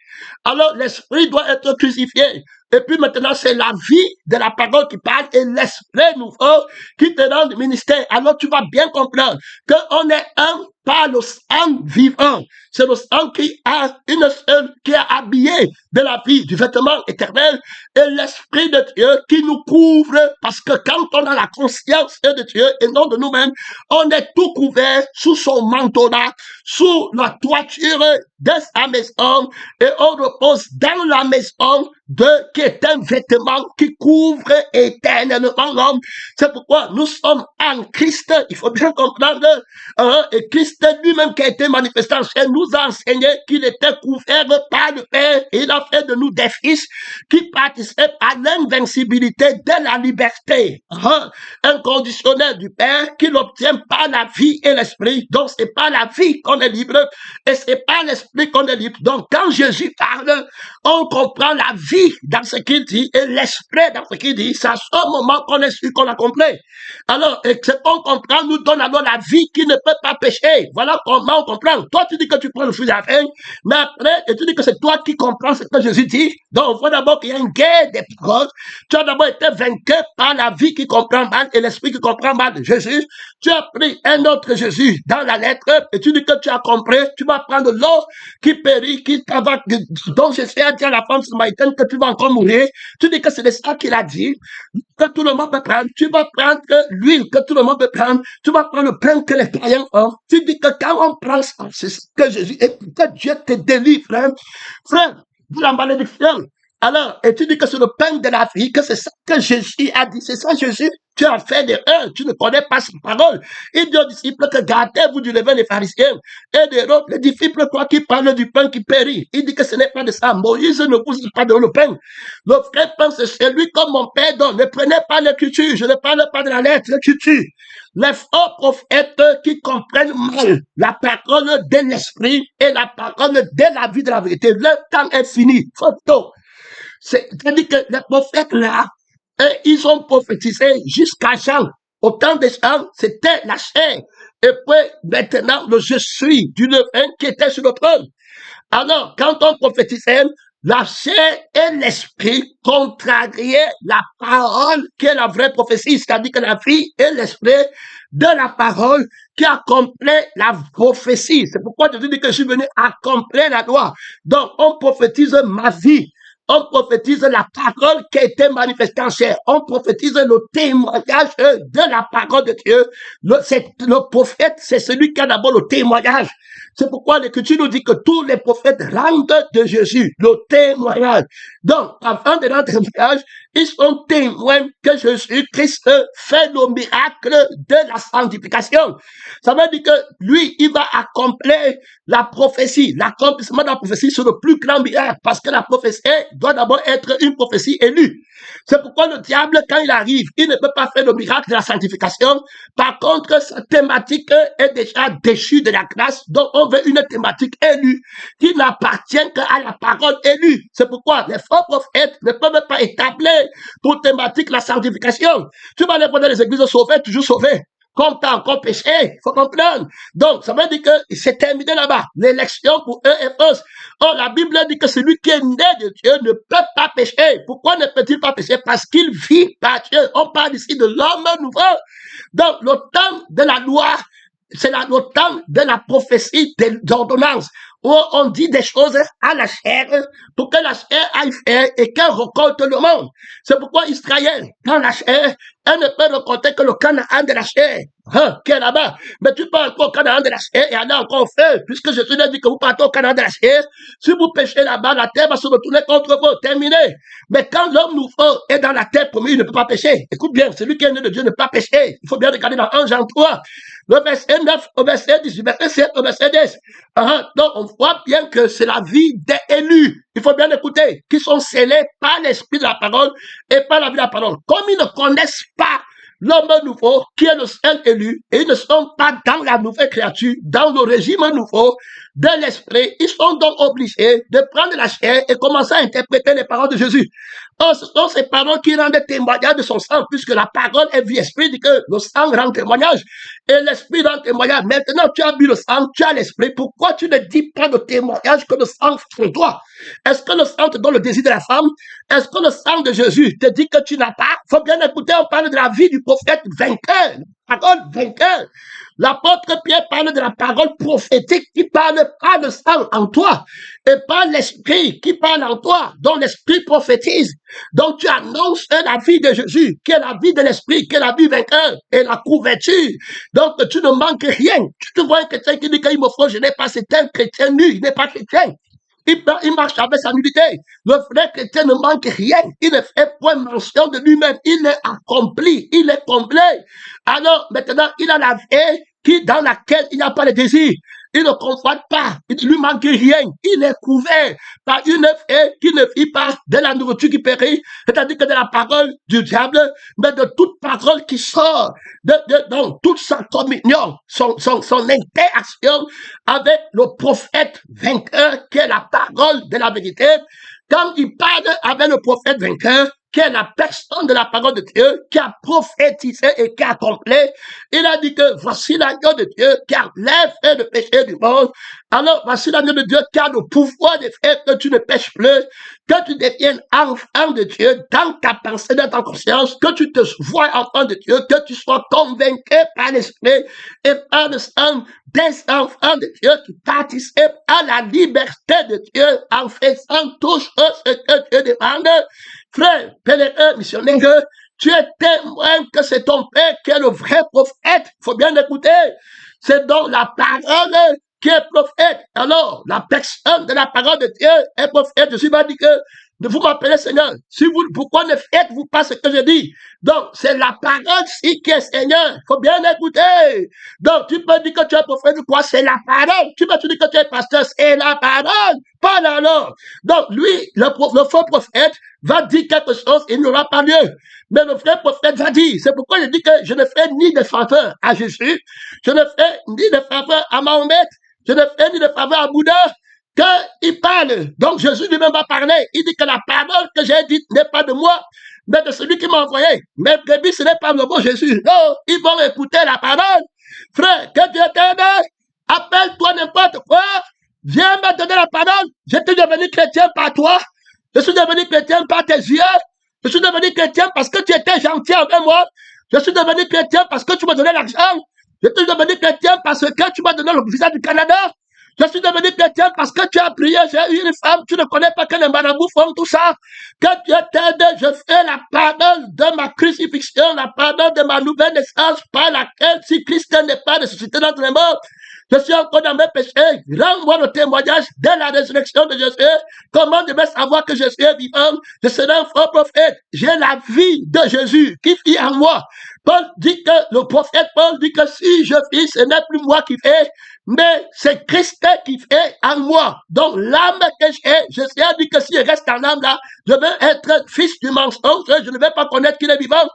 Alors, l'esprit doit être crucifié. Et puis maintenant, c'est la vie de la parole qui parle et l'esprit nouveau qui te rend le ministère. Alors, tu vas bien comprendre qu'on est un par le sang vivant. C'est le sang qui a une seule, qui a habillé de la vie, du vêtement éternel, et l'Esprit de Dieu qui nous couvre, parce que quand on a la conscience de Dieu et non de nous-mêmes, on est tout couvert sous son manteau-là, sous la toiture de sa maison, et on repose dans la maison qui est un vêtement qui couvre éternellement l'homme. C'est pourquoi nous sommes en Christ. Il faut bien comprendre, et Christ lui-même qui a été manifesté en chair nous a enseigné qu'il était couvert par le Père et il a fait de nous des fils qui participent à l'invincibilité de la liberté inconditionnelle du Père qu'il obtient par la vie et l'esprit. Donc c'est pas la vie qu'on est libre et c'est pas l'esprit qu'on est libre. Donc quand Jésus parle, on comprend la vie dans ce qu'il dit et l'esprit dans ce qu'il dit. C'est à ce moment qu'on est sûr qu'on a compris. Alors, et ce qu'on comprend nous donne alors la vie qui ne peut pas pécher. Voilà comment on comprend. Toi, tu dis que tu prends le fruit de la fin, mais après, tu dis que c'est toi qui comprends ce que Jésus dit. Donc, on voit d'abord qu'il y a une guerre des paroles. Tu as d'abord été vaincu par la vie qui comprend mal et l'esprit qui comprend mal Jésus. Tu as pris un autre Jésus dans la lettre et tu dis que tu as compris. Tu vas prendre l'eau qui périt, dont Jésus a dit à la femme samaritaine que tu vas encore mourir. Tu dis que c'est ça qu'il a dit, que tout le monde peut prendre. Tu vas prendre l'huile que tout le monde peut prendre. Tu vas prendre le pain que les païens ont. Tu dis que quand on prend ça, c'est ce que Jésus, et que Dieu te délivre, frère, de la malédiction. Alors, et tu dis que c'est le pain de la vie, que c'est ça que Jésus a dit. C'est ça, Jésus. Tu as fait d'erreur, tu ne connais pas sa parole. Il dit aux disciples que gardez-vous du levain des pharisiens et des autres. Les disciples, toi qui parles du pain qui périt. Il dit que ce n'est pas de ça. Moïse ne vous a pas donné le pain. Le vrai pain, c'est celui comme mon père donne. Ne prenez pas l'écriture. Je ne parle pas de la lettre, l'écriture. Les faux prophètes qui comprennent mal la parole de l'esprit et la parole de la vie de la vérité. Le temps est fini. Photo. C'est-à-dire que les prophètes là, et ils ont prophétisé jusqu'à Jean. Au temps de Jean, c'était la chair. Et puis, maintenant, le je suis du levain qui était sur le trône. Alors, quand on prophétisait, la chair et l'esprit contrariaient la parole qui est la vraie prophétie. C'est-à-dire que la vie et l'esprit de la parole qui accomplit la prophétie. C'est pourquoi je dis que je suis venu accomplir la loi. Donc, on prophétise ma vie. On prophétise la parole qui a été manifestée en chair. On prophétise le témoignage de la parole de Dieu. Le prophète, c'est celui qui a d'abord le témoignage. C'est pourquoi l'Écriture nous dit que tous les prophètes rendent de Jésus le témoignage. Donc, avant de rendre témoignage, ils sont témoins que Jésus-Christ fait le miracle de la sanctification. Ça veut dire que lui, il va accomplir la prophétie. L'accomplissement de la prophétie, c'est le plus grand miracle. Parce que la prophétie doit d'abord être une prophétie élue. C'est pourquoi le diable, quand il arrive, il ne peut pas faire le miracle de la sanctification. Par contre, sa thématique est déjà déchue de la grâce. Donc, on veut une thématique élue qui n'appartient qu'à la parole élue. C'est pourquoi les faux prophètes ne peuvent pas établir pour thématique la sanctification. Tu vas aller prendre les églises sauvées, toujours sauvées. comme t'as encore péché, il faut comprendre. Donc, ça veut dire que c'est terminé là-bas. L'élection pour eux est fausse. Oh, la Bible dit que celui qui est né de Dieu ne peut pas pécher. Pourquoi ne peut-il pas pécher? Parce qu'il vit par Dieu. On parle ici de l'homme nouveau. Donc, le temps de la loi, c'est le temps de la prophétie d'ordonnance, où on dit des choses à la chair pour que la chair aille faire et qu'elle récolte le monde. C'est pourquoi Israël, dans la chair, elle ne peut récolter que le Canaan de la chair, qui est là-bas. Mais tu pars encore au Canaan de la chair et aller encore au feu, puisque Jésus a dit que vous partez au Canaan de la chair. Si vous péchez là-bas, la terre va se retourner contre vous. Terminé. Mais quand l'homme nouveau est dans la terre promise, il ne peut pas pécher. Écoute bien, celui qui est né de Dieu ne peut pas pécher. Il faut bien regarder dans 1 Jean 3, le verset 9 au verset 10, verset 7 au verset 10. Donc, on voit bien que c'est la vie des élus. Il faut bien écouter, qui sont scellés par l'esprit de la parole et par la vie de la parole. Comme ils ne connaissent pas l'homme nouveau, qui est le seul élu, et ils ne sont pas dans la nouvelle créature, dans le régime nouveau de l'esprit, ils sont donc obligés de prendre la chair et commencer à interpréter les paroles de Jésus. Or, ce sont ces paroles qui rendent témoignage de son sang, puisque la parole est vie esprit, dit que le sang rend témoignage, et l'esprit rend témoignage. Maintenant, tu as bu le sang, tu as l'esprit, pourquoi tu ne dis pas de témoignage que le sang fait en toi? Est-ce que le sang te donne le désir de la femme? Est-ce que le sang de Jésus te dit que tu n'as pas? Faut bien écouter, on parle de la vie du prophète vainqueur. Parole vainqueur. L'apôtre Pierre parle de la parole prophétique qui parle pas de sang en toi et pas l'esprit qui parle en toi, dont l'esprit prophétise. Donc tu annonces la vie de Jésus, qui est la vie de l'esprit, qui est la vie vainqueur et la couverture. Donc tu ne manques rien. Tu vois un chrétien qui dit qu'il me faut, je n'ai pas, c'est un chrétien nu, il n'est pas chrétien. Il marche avec sa nudité. Le vrai chrétien ne manque rien. Il ne fait point mention de lui-même. Il est accompli. Il est comblé. Alors, maintenant, il a la vie dans laquelle il n'y a pas de désir. Il ne convoite pas. Il ne lui manque rien. Il est couvert par une fée qui ne vit pas de la nourriture qui périt, c'est-à-dire que de la parole du diable, mais de toute parole qui sort, donc toute sa communion, son interaction avec le prophète vainqueur, qui est la parole de la vérité. Quand il parle avec le prophète vainqueur, qui est la personne de la parole de Dieu, qui a prophétisé et qui a accompli, il a dit que voici l'agneau de Dieu qui enlève le péché du monde. Alors, voici l'agneau de Dieu qui a le pouvoir de faire que tu ne pêches plus, que tu deviennes enfant de Dieu dans ta pensée, dans ta conscience, que tu te vois enfant de Dieu, que tu sois convaincu par l'esprit et par le sang des enfants de Dieu qui participent à la liberté de Dieu en faisant tout ce que Dieu demande. Frère, pèlerin, missionnaire, tu es témoin que c'est ton père qui est le vrai prophète. Il faut bien écouter. C'est donc la parole qui est prophète. Alors, la personne de la parole de Dieu est prophète. Jésus m'a dit que vous m'appelez Seigneur. Pourquoi ne faites-vous pas ce que je dis? Donc, c'est la parole-ci qui est Seigneur. Il faut bien écouter. Donc, tu peux dire que tu es prophète ou quoi? C'est la parole. Tu peux te dire que tu es pasteur, c'est la parole. Pas la langue. Donc, lui, le faux prophète, va dire quelque chose, il n'aura pas lieu. Mais le vrai prophète va dire. C'est pourquoi je dis que je ne fais ni de faveur à Jésus, je ne fais ni de faveur à Mahomet, je ne fais ni de faveur à Bouddha, qu'il parle. Donc Jésus lui-même va parler. Il dit que la parole que j'ai dite n'est pas de moi, mais de celui qui m'a envoyé. Mais bébé, ce n'est pas le bon Jésus. Non, ils vont écouter la parole. Frère, que Dieu t'aide. Appelle-toi n'importe quoi. Viens me donner la parole. Je suis devenu chrétien par toi. Je suis devenu chrétien par tes yeux. Je suis devenu chrétien parce que tu étais gentil avec moi. Je suis devenu chrétien parce que tu m'as donné l'argent. Je suis devenu chrétien parce que tu m'as donné le visa du Canada. Je suis devenu chrétien parce que tu as prié, j'ai eu une femme, tu ne connais pas que les marabouts font tout ça. Que Dieu t'aide, je fais la parole de ma crucifixion, la parole de ma nouvelle naissance par laquelle, si Christ n'est pas ressuscité d'entre les morts, je suis encore dans mes péchés. Rends-moi le témoignage de la résurrection de Jésus. Comment je vais savoir que je suis vivant? Je serai un faux prophète. J'ai la vie de Jésus qui vit en moi. Paul dit que, le prophète Paul dit que si je vis, ce n'est plus moi qui fais, mais c'est Christ qui fait en moi. Donc l'âme que j'ai, Jésus a dit que si je reste en l'âme là, je vais être fils du mensonge, je ne vais pas connaître qu'il est vivant.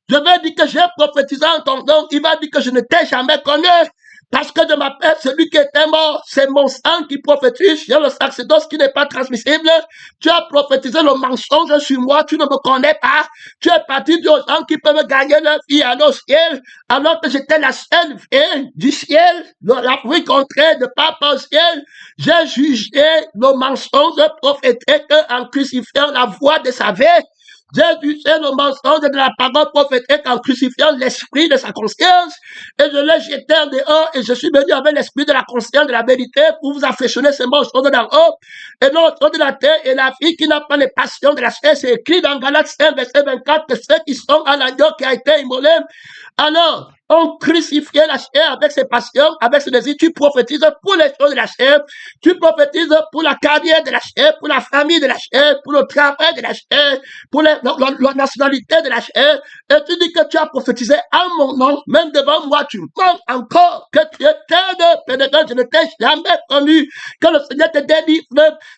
Je vais dire que j'ai prophétisé en ton nom, il va dire que je ne t'ai jamais connu. Parce que de ma part, celui qui était mort, c'est mon sang qui prophétise. J'ai le sacerdoce qui n'est pas transmissible. Tu as prophétisé le mensonge sur moi. Tu ne me connais pas. Tu es parti aux gens qui peuvent gagner leur vie à au ciel, alors que j'étais la seule vie du ciel. La vie contraire de papa au ciel. J'ai jugé le mensonge prophétique en crucifiant la voix de sa vie. J'ai jugé le mensonge de la parole prophétique en crucifiant l'esprit de sa conscience et je l'ai jeté en dehors et je suis venu avec l'esprit de la conscience de la vérité pour vous affectionner ces mots choses d'en haut et non choses de la terre et la vie qui n'a pas les passions de la chair. C'est écrit dans Galates 5, verset 24 que ceux qui sont à l'agneau qui a été immolé, alors on crucifiait la chair avec ses passions, avec ses désirs. Tu prophétises pour les choses de la chair, tu prophétises pour la carrière de la chair, pour la famille de la chair, pour le travail de la chair, pour la nationalité de la chair, et tu dis que tu as prophétisé en mon nom, même devant moi, tu mens encore, que tu étais de pénétrant, je ne t'ai jamais connu, que le Seigneur te délivre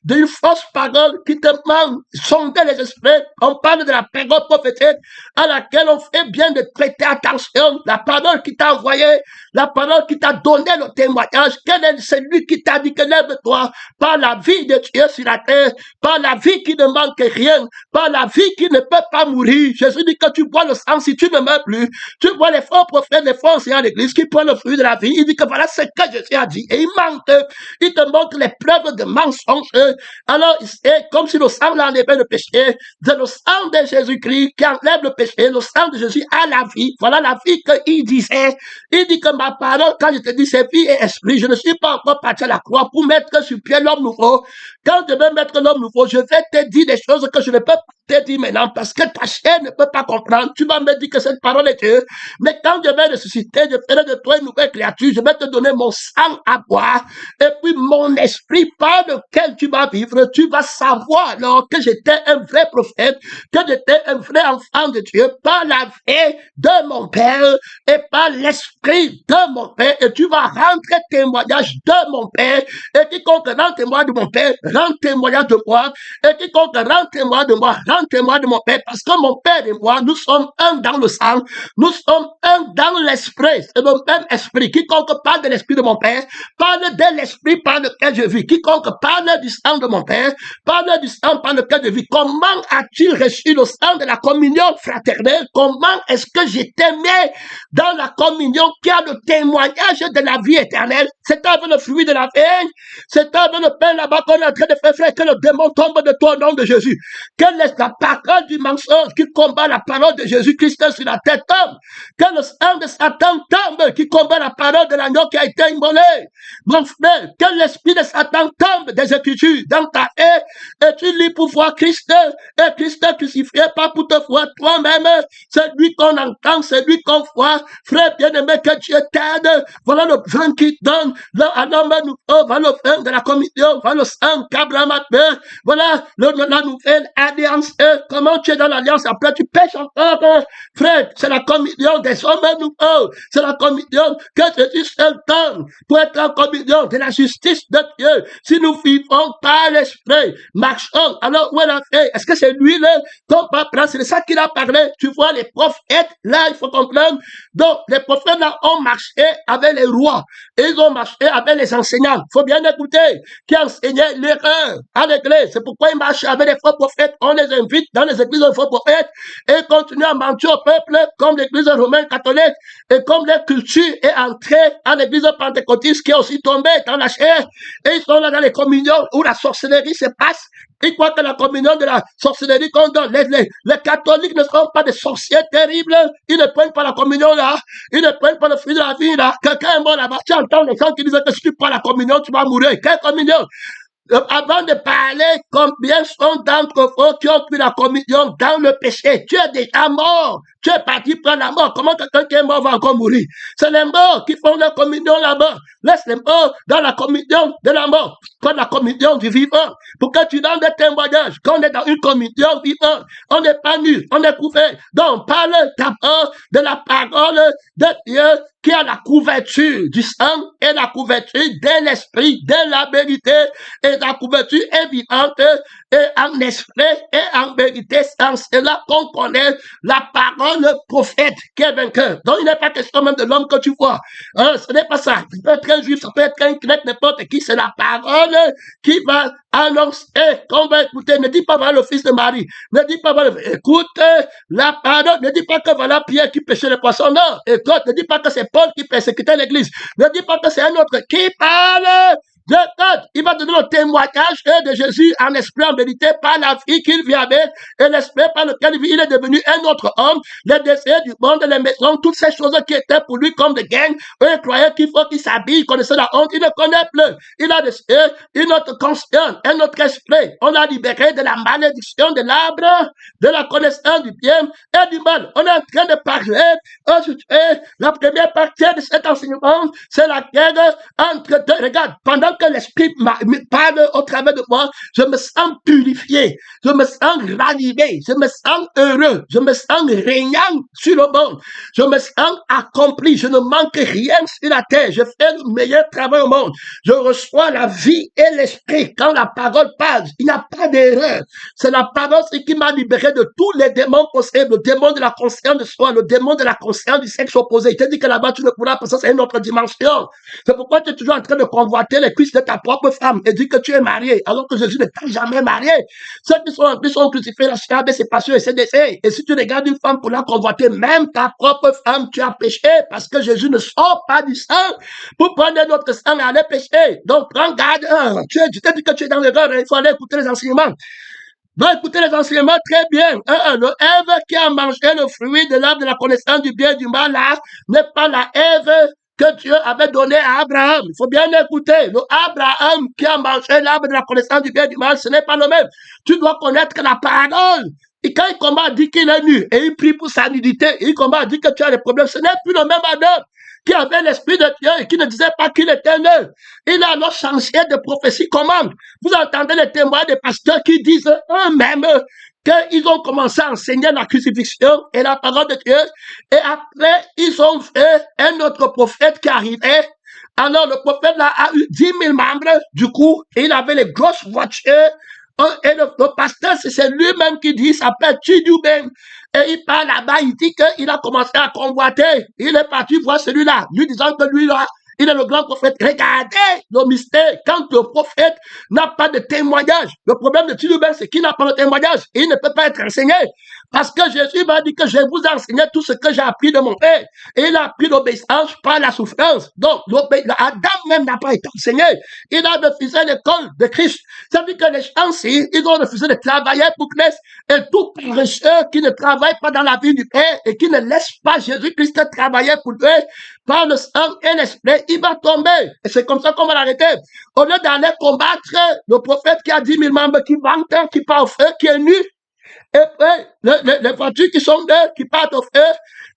d'une fausse parole qui te ment, sonder les esprits. On parle de la parole prophétique à laquelle on fait bien de prêter attention, la parole qui t'a envoyé, la parole qui t'a donné le témoignage. Quel est celui qui t'a dit que lève-toi par la vie de Dieu sur la terre, par la vie qui ne manque rien, par la vie qui ne peut pas mourir. Jésus dit que tu bois le sang si tu ne meurs plus. Tu vois les faux prophètes, les faux enseignants à l'église qui prennent le fruit de la vie. Il dit que voilà ce que Jésus a dit. Et il manque, il te montre les preuves de mensonges. Alors, c'est comme si le sang l'enlevait le péché. C'est le sang de Jésus-Christ qui enlève le péché. Le sang de Jésus a la vie. Voilà la vie qu'il disait. Il dit que ma parole, quand je te dis c'est vie et esprit, je ne suis pas encore parti à la croix pour mettre sur pied l'homme nouveau. Quand je vais mettre l'homme nouveau, je vais te dire des choses que je ne peux pas te dire maintenant parce que ta chair ne peut pas comprendre. Tu vas me dire que cette parole est Dieu. Mais quand je vais ressusciter, je ferai de toi une nouvelle créature. Je vais te donner mon sang à boire. Et puis mon esprit par lequel tu vas vivre, tu vas savoir alors que j'étais un vrai prophète, que j'étais un vrai enfant de Dieu par la vie de mon Père et par l'esprit de mon Père. Et tu vas rendre témoignage de mon Père. Et quiconque rend témoignage de mon Père, rend témoignage de moi. Et quiconque rend témoignage de moi, rend témoignage de mon Père. Parce que mon Père et moi, nous sommes un dans le sang. Nous sommes un dans l'esprit. C'est le même esprit. Quiconque parle de l'esprit de mon Père, parle de l'esprit par lequel je vis. Quiconque parle du sang de mon Père, parle du sang par lequel je vis. Comment a-t-il reçu le sang de la communion fraternelle? Comment est-ce que j'étais mis dans la communion qui a le témoignage de la vie éternelle? C'est avec le fruit de la vigne. C'est avec le pain là-bas qu'on est en train de faire, frère, que le démon tombe de toi au nom de Jésus. Quelle est la parole du mensonge qui combat la parole de Jésus-Christ sur la tête tombe? Que le sang de Satan tombe qui combat la parole de l'agneau qui a été immolé. Mon frère, que l'esprit de Satan tombe des Écritures dans ta tête et tu lis pour voir Christ et Christ crucifié, pas pour te voir toi-même. C'est lui qu'on entend, c'est lui qu'on voit. Frère bien-aimé, que Dieu t'aide. Voilà le vin qui donne. Là, un homme nouveau, voilà le vin de la communion, voilà le sang qu'Abraham a fait. Voilà la nouvelle alliance. Comment tu es dans l'alliance, après tu pêches encore. Frère, c'est la communion des hommes nouveaux. C'est la communion que Jésus seul donne pour être en communion de la justice de Dieu. Si nous vivons par l'esprit, marchons, alors où est la fait? Est-ce que c'est lui là qu'on va prendre? C'est de ça qu'il a parlé. Tu vois, les prophètes, là, il faut comprendre. Donc, les prophètes là ont marché avec les rois. Et ils ont marché avec les enseignants. Il faut bien écouter. Qui enseignaient l'erreur à l'église. C'est pourquoi ils marchent avec les faux prophètes. On les invite dans les églises de faux prophètes et continuent à mentir au peuple comme l'église romaine catholique et comme leur culture est entrée à l'église pentecôtiste qui est aussi tombée dans la chair. Et ils sont là dans les communions où la sorcellerie se passe. Ils croient que la communion de la sorcellerie qu'on donne, les catholiques ne sont pas des sorciers terribles. Ils ne prennent pas la communion là. Ils ne prennent pas le fruit de la vie là. Quelqu'un est mort là-bas. Tu entends les gens qui disent que si tu prends la communion, tu vas mourir. Quelle communion? Avant de parler, combien sont d'entre vous qui ont pris la communion dans le péché? Tu es déjà mort. Tu es parti prendre la mort. Comment quelqu'un qui est mort va encore mourir? C'est les morts qui font la communion là-bas. Laisse les morts dans la communion de la mort. Prends la communion du vivant. Pour que tu donnes des témoignages. Quand on est dans une communion vivante, on n'est pas nu, on est couvert. Donc, parle d'abord de la parole de Dieu qui a la couverture du sang et la couverture de l'esprit, de la vérité. Et et ta couverture est vivante et en esprit et en vérité. C'est cela qu'on connaît la parole prophète qui est vainqueur. Donc il n'est pas question même de l'homme que tu vois. Ce n'est pas ça. Ça peut être un juif, ça peut être un grec, n'importe qui. C'est la parole qui va annoncer qu'on va écouter. Ne dis pas voilà le fils de Marie. Ne dis pas voilà, écoute la parole. Ne dis pas que voilà Pierre qui pêchait les poissons. Non, écoute, ne dis pas que c'est Paul qui persécutait l'église. Ne dis pas que c'est un autre qui parle. Il va donner le témoignage de Jésus en esprit, en vérité, par la vie qu'il vit avec et l'esprit par lequel il est devenu un autre homme, les désirs du monde, les maisons, toutes ces choses qui étaient pour lui comme des gangs. Eux, ils croyaient qu'il faut qu'il s'habille, il connaissait la honte, il ne connaît plus. Il a une autre conscience, un autre esprit. On l'a libéré de la malédiction de l'arbre, de la connaissance du bien et du mal. On est en train de parler, la première partie de cet enseignement, c'est la guerre entre deux. Regarde, pendant que l'esprit me parle au travers de moi, je me sens purifié, je me sens ranimé, je me sens heureux, je me sens régnant sur le monde, je me sens accompli, je ne manque rien sur la terre, je fais le meilleur travail au monde, je reçois la vie et l'esprit quand la parole parle, il n'y a pas d'erreur, c'est la parole qui m'a libéré de tous les démons possibles, le démon de la conscience de soi, le démon de la conscience du sexe opposé. Il te dit que là-bas tu ne pourras pas, ça c'est une autre dimension. C'est pourquoi tu es toujours en train de convoiter les cuisses de ta propre femme et dis que tu es marié, alors que Jésus ne t'a jamais marié. Ceux qui sont crucifiés, la chiabe, c'est passion et c'est décès. Et si tu regardes une femme pour la convoiter, même ta propre femme, tu as péché parce que Jésus ne sort pas du sang pour prendre notre sang et aller pécher. Donc prends garde. Tu t'es dit que tu es dans l'erreur, il faut aller écouter les enseignements. Va écouter les enseignements très bien. Le Ève qui a mangé le fruit de l'arbre de la connaissance du bien et du mal, là, n'est pas la Ève que Dieu avait donné à Abraham. Il faut bien écouter. Le Abraham qui a mangé l'arbre de la connaissance du bien et du mal, ce n'est pas le même. Tu dois connaître la parole. Et quand il combat, dit qu'il est nu et il prie pour sa nudité, et il combat, dit que tu as des problèmes. Ce n'est plus le même Adam qui avait l'esprit de Dieu et qui ne disait pas qu'il était neuf. Il a alors changé de prophétie. Comment? Vous entendez les témoins des pasteurs qui disent eux-mêmes qu'ils ont commencé à enseigner la crucifixion et la parole de Dieu. Et après, ils ont fait un autre prophète qui arrivait. Alors, le prophète là a eu 10 000 membres. Du coup, il avait les grosses voitures. Et le pasteur, c'est lui-même qui dit, il s'appelle Chidouben. Et il parle là-bas, il dit qu'il a commencé à convoiter. Il est parti voir celui-là, lui disant que lui là, il est le grand prophète. Regardez le mystère. Quand le prophète n'a pas de témoignage, le problème de Chidouben, c'est qu'il n'a pas de témoignage. Il ne peut pas être enseigné. Parce que Jésus m'a dit que je vais vous enseigner tout ce que j'ai appris de mon Père. Et il a appris l'obéissance par la souffrance. Donc, Adam même n'a pas été enseigné. Il a refusé l'école de Christ. Ça veut dire que les gens, ils ont refusé de travailler pour Christ. Et tout paresseux qui ne travaille pas dans la vie du Père et qui ne laisse pas Jésus-Christ travailler pour eux, par le sang et l'esprit, il va tomber. Et c'est comme ça qu'on va l'arrêter. Au lieu d'aller combattre le prophète qui a 10 000 membres, qui vante, qui part au feu, qui est nu, et puis, les voitures qui sont deux, qui partent au feu,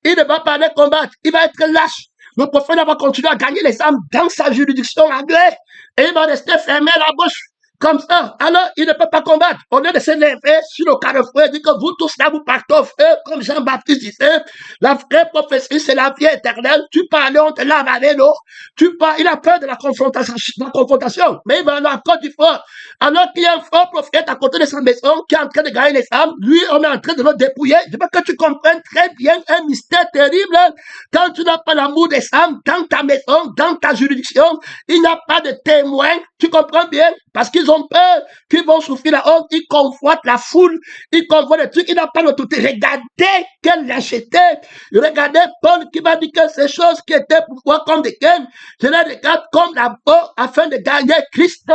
il ne va pas aller combattre. Il va être lâche. Le prophète va continuer à gagner les âmes dans sa juridiction anglaise. Et il va rester fermé la bouche. Comme ça, alors il ne peut pas combattre. Au lieu de se lever sur le carrefour et dire que vous tous là, vous partez au feu, comme Jean-Baptiste disait, la vraie prophétie, c'est la vie éternelle. Tu parles, on te lave avec l'eau. Il a peur de la confrontation. Mais il va aller encore du fort. Alors qu'il y a un fort prophète à côté de sa maison qui est en train de gagner les âmes, lui, on est en train de le dépouiller. Je veux que tu comprennes très bien un mystère terrible. Quand tu n'as pas l'amour des âmes dans ta maison, dans ta juridiction, il n'y a pas de témoin. Tu comprends bien? Parce qu'ils ont peur qu'ils vont souffrir la honte, ils convoitent la foule, ils convoitent les trucs, ils n'ont pas l'autorité. Regardez quelle lâcheté. Regardez Paul qui m'a dit que ces choses qui étaient pour moi comme des gains, je les regarde comme la peau afin de gagner Christ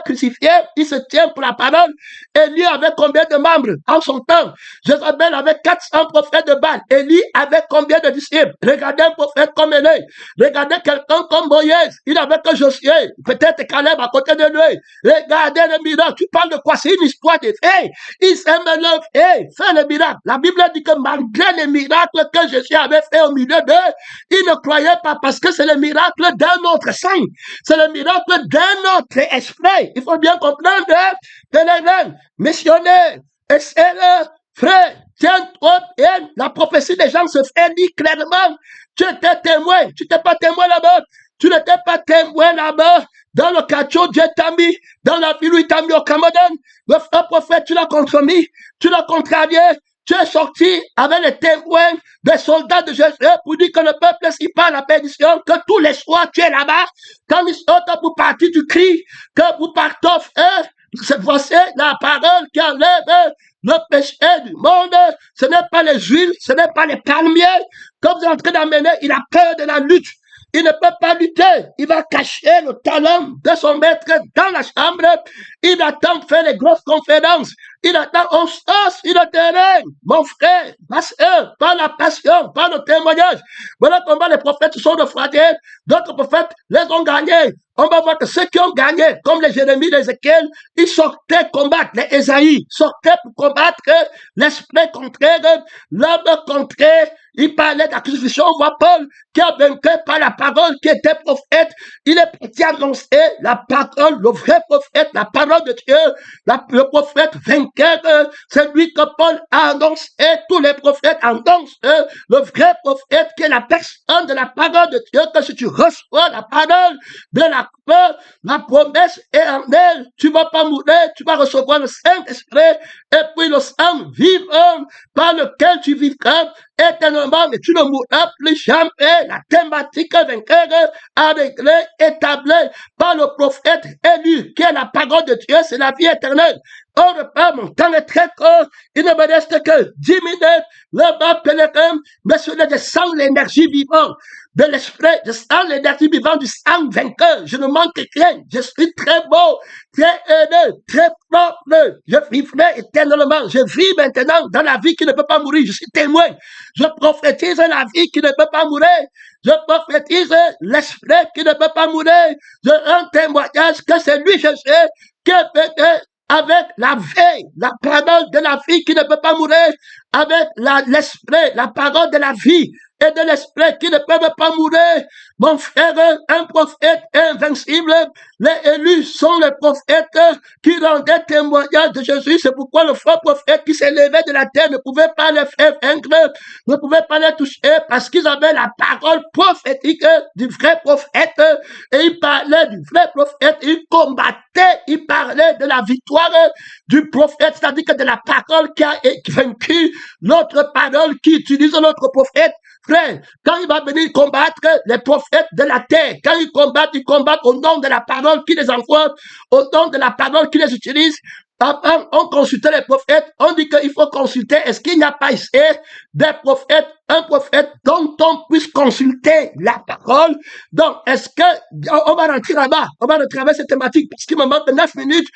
crucifié, il se tient pour la parole. Élie avait combien de membres en son temps? Jézabel avait 400 prophètes de Baal. Élie avait combien de disciples? Regardez un prophète comme Élie. Regardez quelqu'un comme Moïse. Il avait que Josué, peut-être Caleb à côté de lui. Regardez le miracle. Tu parles de quoi? C'est une histoire de faits. Il s'est maintenant fait le miracle. La Bible dit que malgré les miracles que Jésus avait fait au milieu d'eux, ils ne croyaient pas parce que c'est le miracle d'un autre sang. C'est le miracle d'un autre esprit. Il faut bien comprendre que les missionnaires, et c'est le frère, tiens-toi bien. La prophétie des gens se fait dit clairement. Tu étais témoin. Tu n'étais pas témoin là-bas. Tu n'étais pas témoin là-bas. dans le quartier où Dieu t'a mis, dans la ville où il t'a mis au Cameroun. Le frère prophète, tu l'as contremis, tu l'as contrarié, tu es sorti avec les témoins des soldats de Jésus pour dire que le peuple s'y pas à la perdition, que tous les soirs tu es là-bas. Quand ils sortent pour partir, tu cries que vous partez, frère. Voici la parole qui enlève le péché du monde. Ce n'est pas les huiles, ce n'est pas les palmiers. Comme vous êtes en train d'amener, il a peur de la lutte. Il ne peut pas lutter. Il va cacher le talent de son maître dans la chambre. Il attend de faire les grosses conférences. Il attend, on sort sur le terrain. Mon frère, ma soeur, par la passion, par le témoignage. Voilà comment les prophètes sont refroidis. D'autres prophètes les ont gagnés. On va voir que ceux qui ont gagné, comme les Jérémie, les Ézéchiel, ils sortaient combattre, les Ésaïe, sortaient pour combattre l'esprit contraire, l'homme contraire. Il parlait de la crucifixion. On voit Paul qui a vaincu par la parole, qui était prophète. Il est parti annoncer la parole, le vrai prophète, la parole de Dieu, le prophète vainqueur. C'est lui que Paul a annoncé. Tous les prophètes annoncent le vrai prophète qui est la personne de la parole de Dieu. Que si tu reçois la parole de la promesse est en elle. Tu vas pas mourir, tu vas recevoir le Saint-Esprit et puis le sang vivant par lequel tu vivras éternellement, mais tu ne mourras plus jamais. La thématique vainqueur a réglé, établie par le prophète élu, qui est la parole de Dieu, c'est la vie éternelle. Or, mon temps est très court, il ne me reste que 10 minutes, le bas pèlerin, mais cela descend l'énergie vivante de l'esprit, je sens l'énergie vivante du sang vainqueur, je ne manque rien, je suis très beau, très heureux, très propre, je vivrai éternellement, je vis maintenant dans la vie qui ne peut pas mourir, je suis témoin, je prophétise la vie qui ne peut pas mourir, je prophétise l'esprit qui ne peut pas mourir, je rends témoignage que c'est lui Jésus qui est avec la vie, la parole de la vie qui ne peut pas mourir, avec l'esprit, la parole de la vie et de l'esprit qui ne peuvent pas mourir. Mon frère, un prophète invincible, les élus sont les prophètes qui rendaient témoignage de Jésus. C'est pourquoi le faux prophète qui s'élevait de la terre ne pouvait pas les faire vaincre, ne pouvait pas les toucher parce qu'ils avaient la parole prophétique du vrai prophète et ils parlaient du vrai prophète, ils combattaient, ils parlaient de la victoire du prophète, c'est-à-dire que de la parole qui a vaincu l'autre parole qui utilise l'autre prophète. Frère, quand il va venir combattre les prophètes de la terre, quand ils combattent au nom de la parole qui les envoie, au nom de la parole qui les utilise. Avant, on consultait les prophètes, on dit qu'il faut consulter. Est-ce qu'il n'y a pas ici des prophètes, un prophète dont on puisse consulter la parole? Donc, est-ce que, on va rentrer là-bas, on va retraverser cette thématique parce qu'il me manque 9 minutes.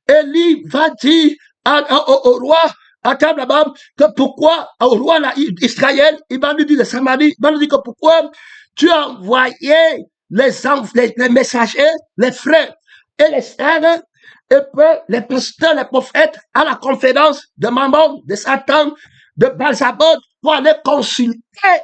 Élie va dire au roi, à là-bas, que pourquoi, au roi d'Israël, il va lui dire de Samarie, il va lui dire que pourquoi tu as envoyé les messagers, les frères et les sœurs, et puis les pasteurs, les prophètes, à la conférence de Mammon, de Satan, de Balzabod, pour aller consulter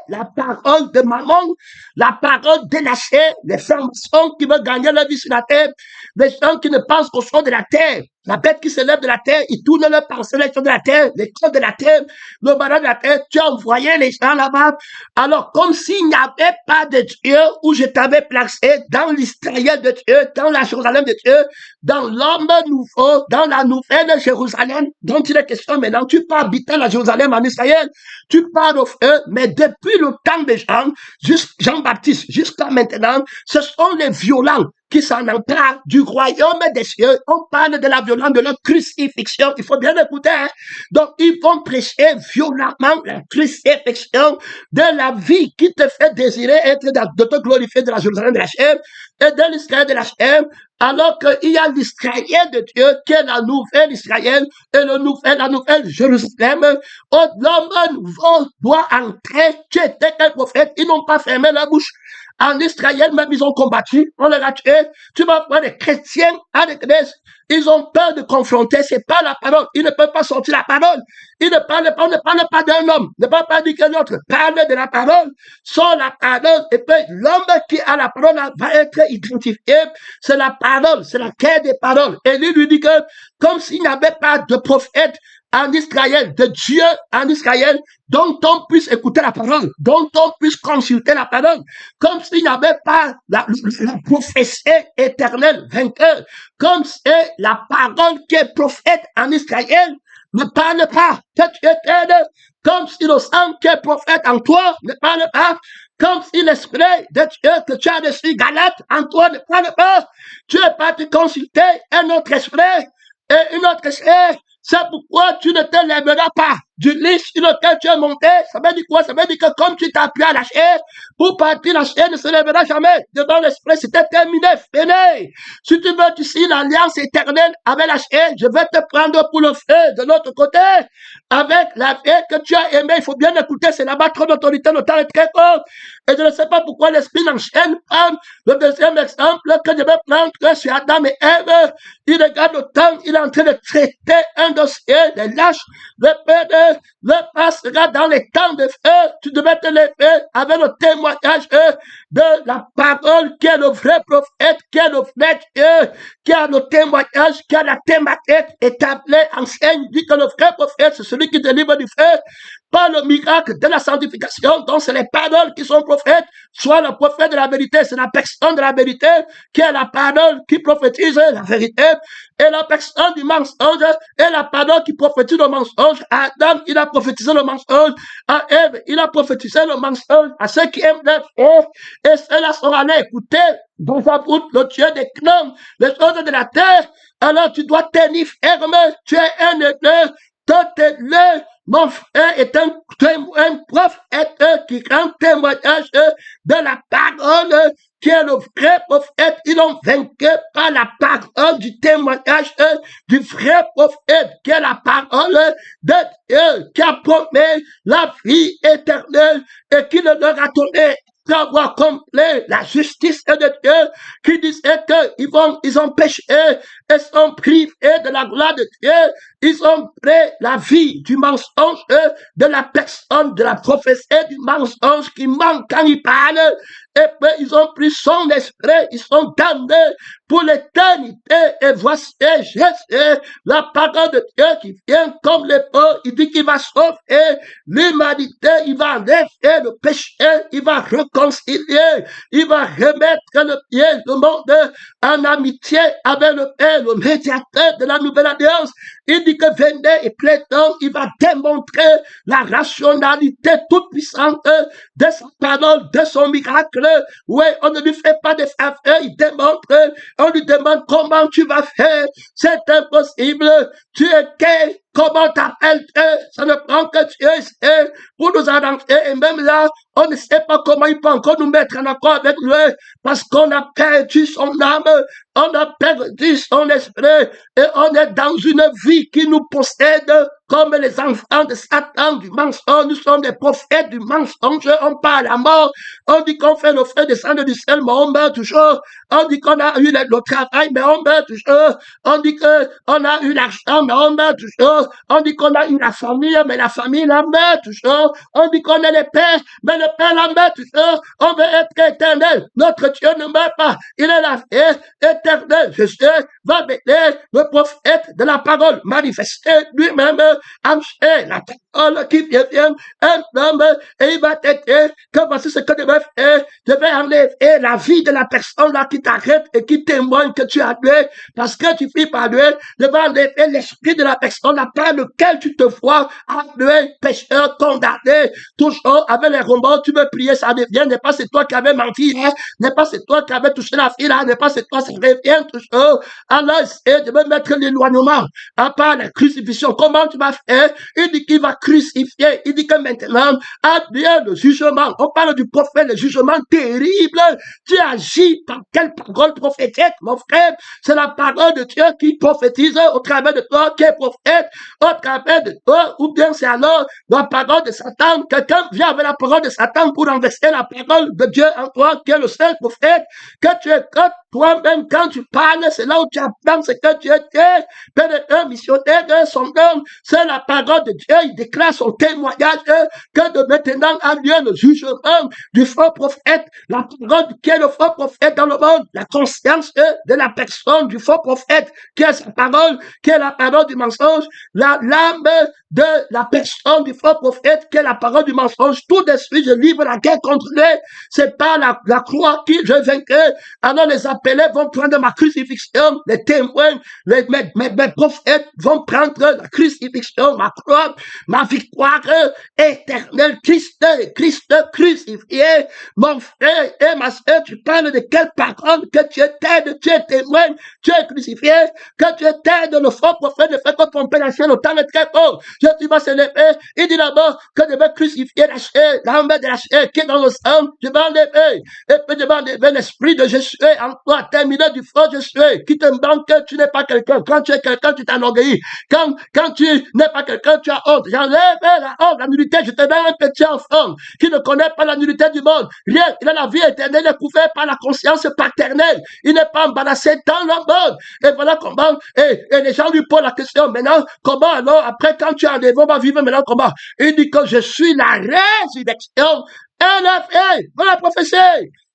la parole de Mammon, la parole dénachée, les francs-maçons qui veulent gagner leur vie sur la terre, les gens qui ne pensent qu'aux choses de la terre, la bête qui se lève de la terre, ils tournent leur pensée les choses de la terre, les choses de la terre, le malheur de la terre, tu as envoyé les gens là-bas. Alors, comme s'il n'y avait pas de Dieu où je t'avais placé dans l'Israël de Dieu, dans la Jérusalem de Dieu, dans l'homme nouveau, dans la nouvelle Jérusalem, dont il est question maintenant, tu peux habiter la Jérusalem en Israël, tu pars au feu, mais depuis le temps de Jean-Baptiste jusqu'à maintenant, ce sont les violents qui s'en emparent du royaume des cieux. On parle de la violence de leur crucifixion. Il faut bien écouter. Hein? Donc, ils vont prêcher violemment la crucifixion de la vie qui te fait désirer être de te glorifier de la Jérusalem de la chair et de l'Israël de la chair, alors qu'il y a l'Israël de Dieu qui est la nouvelle Israël et la nouvelle Jérusalem. L'homme nouveau doit entrer. Tu étais quel prophète? Ils n'ont pas fermé la bouche. En Israël, même, ils ont combattu, on les a tués. Tu vas voir les chrétiens à l'église, ils ont peur de confronter, c'est pas la parole. Ils ne peuvent pas sortir la parole. Ils ne parlent pas, d'un homme, ne parlent pas de quelqu'un d'autre. Parle de la parole, sort la parole, et puis l'homme qui a la parole va être identifié. C'est la parole, c'est la quête des paroles. Et lui dit que, comme s'il n'y avait pas de prophète, en Israël, de Dieu en Israël, dont on puisse écouter la parole, dont on puisse consulter la parole, comme s'il n'y avait pas la prophétie éternelle vainqueur, comme c'est la parole qui est prophète en Israël, ne parle pas que tu es comme si le sang qui est prophète en toi ne parle pas, comme si l'esprit de Dieu que tu as reçu Galate en toi ne parle pas. Tu es parti consulter un autre esprit et une autre esprit. C'est pourquoi tu ne te lèveras pas du lit sur lequel tu es monté. Ça veut dire quoi? Ça veut dire que comme tu t'appuies à la chair, pour partir, la chair ne se lèvera jamais. Devant l'esprit, c'était terminé, fini. Si tu veux, tu signes l'alliance éternelle avec la chair, je vais te prendre pour le feu de l'autre côté. Avec la vie que tu as aimée, il faut bien écouter, c'est là-bas trop d'autorité, le temps est très court. Et je ne sais pas pourquoi l'esprit m'enchaîne. Le deuxième exemple que je vais prendre sur Adam et Ève, il regarde le temps, il est en train de traiter un dossier, les lâches, le père le passera dans les temps de feu. Tu devais te lever avec le témoignage de la parole qui est le vrai prophète, qui est le vrai Dieu, qui a le témoignage, qui a la thématique établie, enseigne, dit que le vrai prophète, c'est celui qui délivre du feu, pas le miracle de la sanctification, donc c'est les paroles qui sont prophètes, soit le prophète de la vérité, c'est la personne de la vérité, qui est la parole qui prophétise la vérité, et la personne du mensonge, et la parole qui prophétise le mensonge. À Adam, il a prophétisé le mensonge, à Ève, il a prophétisé le mensonge, à ceux qui aiment leur frère, et ceux-là sont allés écouter, dans sa route, le Dieu des clans, les choses de la terre, alors tu dois tenir ferme, tu es un église, le mon frère est un prophète qui rend témoignage de la parole qui est le vrai prophète. Ils l'ont vaincu par la parole du témoignage du vrai prophète qui est la parole de Dieu qui a promis la vie éternelle et qui ne leur a donné savoir complet la justice de Dieu qui disait qu'ils ont péché et sont privés de la gloire de Dieu. Ils ont pris la vie du mensonge, de la personne, de la prophétie du mensonge qui manque quand il parle. Et puis ils ont pris son esprit, ils sont damnés pour l'éternité. Et voici Jésus, la parole de Dieu qui vient comme les pauvres. Il dit qu'il va sauver l'humanité, il va enlever le péché, il va réconcilier, il va remettre le pied du monde en amitié avec le Père, le médiateur de la nouvelle alliance. Il dit que venez et plaidant, il va démontrer la rationalité toute puissante de sa parole, de son miracle. Oui, on ne lui fait pas de faveur, il démontre, on lui demande comment tu vas faire. C'est impossible. Tu es quel? Comment t'appelles-tu? Ça ne prend que Dieu pour nous arranger. Et même là, on ne sait pas comment il peut encore nous mettre en accord avec lui parce qu'on a perdu son âme, on a perdu son esprit et on est dans une vie qui nous possède comme les enfants de Satan, du mensonge. Nous sommes des prophètes du mensonge. On parle à mort. On dit qu'on fait le feu descendre du ciel, mais on meurt toujours. On dit qu'on a eu le travail, mais on meurt toujours. On dit qu'on a eu l'argent, mais on meurt toujours. On dit qu'on a eu la famille, mais la famille la meurt toujours. On dit qu'on est les pères, mais le père la meurt toujours. On veut être éternel. Notre Dieu ne meurt pas. Il est la vie éternelle. Jésus va venir, le prophète de la parole, manifester lui-même la parole qui vient un homme et il va t'aider que voici ce que je vais faire. Je vais enlever la vie de la personne là qui t'arrête et qui témoigne que tu as tué parce que tu fais par lui. Je vais enlever l'esprit de la personne là par lequel tu te vois tué, pécheur, condamné, toujours avec les remords, tu veux prier, ça devient, n'est pas c'est toi qui avais menti, hein? N'est pas c'est toi qui avais touché la fille là, n'est pas c'est toi, ça revient toujours. Alors, je vais mettre l'éloignement à part la crucifixion. Comment tu vas faire? Il dit qu'il va crucifier. Il dit que maintenant, advient le jugement. On parle du prophète, le jugement terrible. Tu agis par quelle parole prophétique, mon frère? C'est la parole de Dieu qui prophétise au travers de toi, qui est prophète, au travers de toi, ou bien c'est alors la parole de Satan. Quelqu'un vient avec la parole de Satan pour renverser la parole de Dieu en toi, qui est le seul prophète, que tu écoutes Toi-même, quand tu parles, c'est là où tu apprends ce que Dieu dit. Père, un missionnaire, son homme, c'est la parole de Dieu. Il déclare son témoignage que de maintenant a lieu le jugement du faux prophète. La parole qui est le faux prophète dans le monde. La conscience de la personne du faux prophète qui est sa parole, qui est la parole du mensonge. L'âme de la personne du faux prophète qui est la parole du mensonge. Tout de suite, je livre la guerre contre lui. C'est pas la croix qui je vaincrai. Alors les appelés vont prendre ma crucifixion, les témoins, mes prophètes vont prendre la crucifixion, ma croix, ma victoire éternelle. Christ crucifié. Mon frère et ma soeur, tu parles de quelle parole que tu t'aides, tu es témoin, tu es crucifié, que tu t'aides le faux prophète ne fait que tromper la chair, le temps est très haut. Je vais se lever, il dit d'abord que je vais crucifier la chair, l'âme de la chair qui est dans le sang, je vais enlever, et puis je vais enlever l'esprit de Jésus en toi, terminé du faux Jésus, qui te manque, tu n'es pas quelqu'un. Quand tu es quelqu'un, tu t'enorgueillis. Quand tu n'es pas quelqu'un, tu as honte. J'enlève la honte, la nullité, je te donne un petit enfant qui ne connaît pas la nullité du monde. Rien, il a la vie éternelle, il est couvert par la conscience paternelle. Il n'est pas embarrassé dans le monde. Et voilà comment, et les gens lui posent la question, maintenant, comment alors, après, quand tu es enlevé, on va vivre maintenant comment? Il dit que je suis la résurrection et la vie. Voilà la prophétie.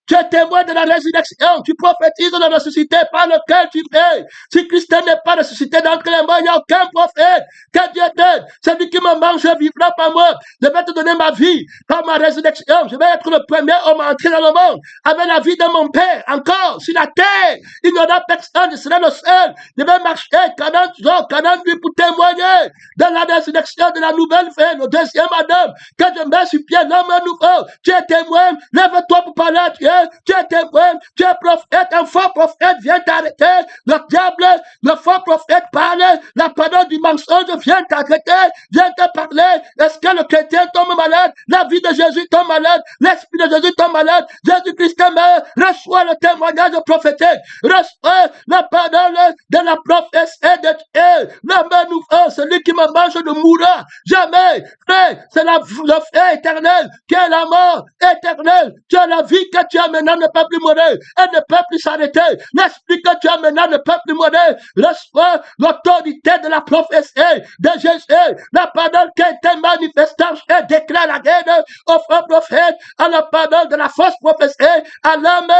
Tu es témoin de la résurrection. Tu prophétises de la ressuscité par lequel tu fais. Si Christ n'est pas ressuscité d'entre les morts, il n'y a aucun prophète. Que Dieu t'aide. Celui qui me mange vivra par moi. Je vais te donner ma vie par ma résurrection. Je vais être le premier homme à entrer dans le monde avec la vie de mon Père. Encore, sur la terre, il n'y aura personne. Je serai le seul. Je vais marcher 40 jours, 40 nuits pour témoigner de la résurrection de la nouvelle vie, le deuxième Adam. Que je mets sur pied l'homme nouveau. Tu es témoin. Lève-toi pour parler à Dieu. Tu es témoin, tu es prophète, un faux prophète vient t'arrêter, le diable, le faux prophète parle, la parole du mensonge vient t'arrêter, vient te parler. Est-ce que le chrétien tombe malade? La vie de Jésus tombe malade, l'esprit de Jésus tombe malade, Jésus-Christ meurt, reçois le témoignage prophétique, reçois la parole de la prophétie de Dieu. L'homme nouveau, celui qui me mange ne mourra jamais. Frère, c'est le fait éternel qui est la mort éternelle. Tu as la vie que tu as maintenant ne peut plus mourir. Elle ne peut plus s'arrêter. L'esprit que tu as maintenant ne peut plus mourir. Reçois l'autorité de la prophétie de Jésus. La parole qui a été manifestée et déclare la guerre au faux prophète, à la parole de la fausse prophétie, à l'âme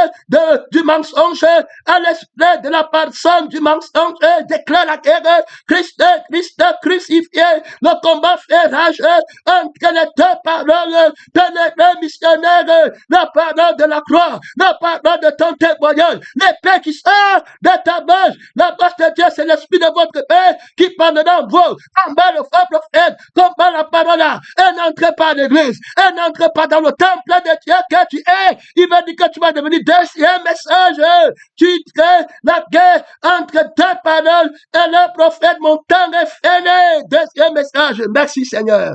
du mensonge, à l'esprit de la personne du mensonge, déclare la guerre. Christ crucifié. Le combat fait rage entre les deux paroles de les missionnaires. La parole de la croix, la parole de ton témoignage, l'épée qui sort de ta bouche, la bouche de Dieu, c'est l'esprit de votre Père qui parlera en vous. Combat le faux prophète, combat la parole là, et n'entre pas à l'église, et n'entre pas dans le temple de Dieu que tu es. Il va dire que tu vas devenir deuxième message. Tu crées la guerre entre deux paroles et le prophète, mon temps est fini. Deuxième message. Merci Seigneur.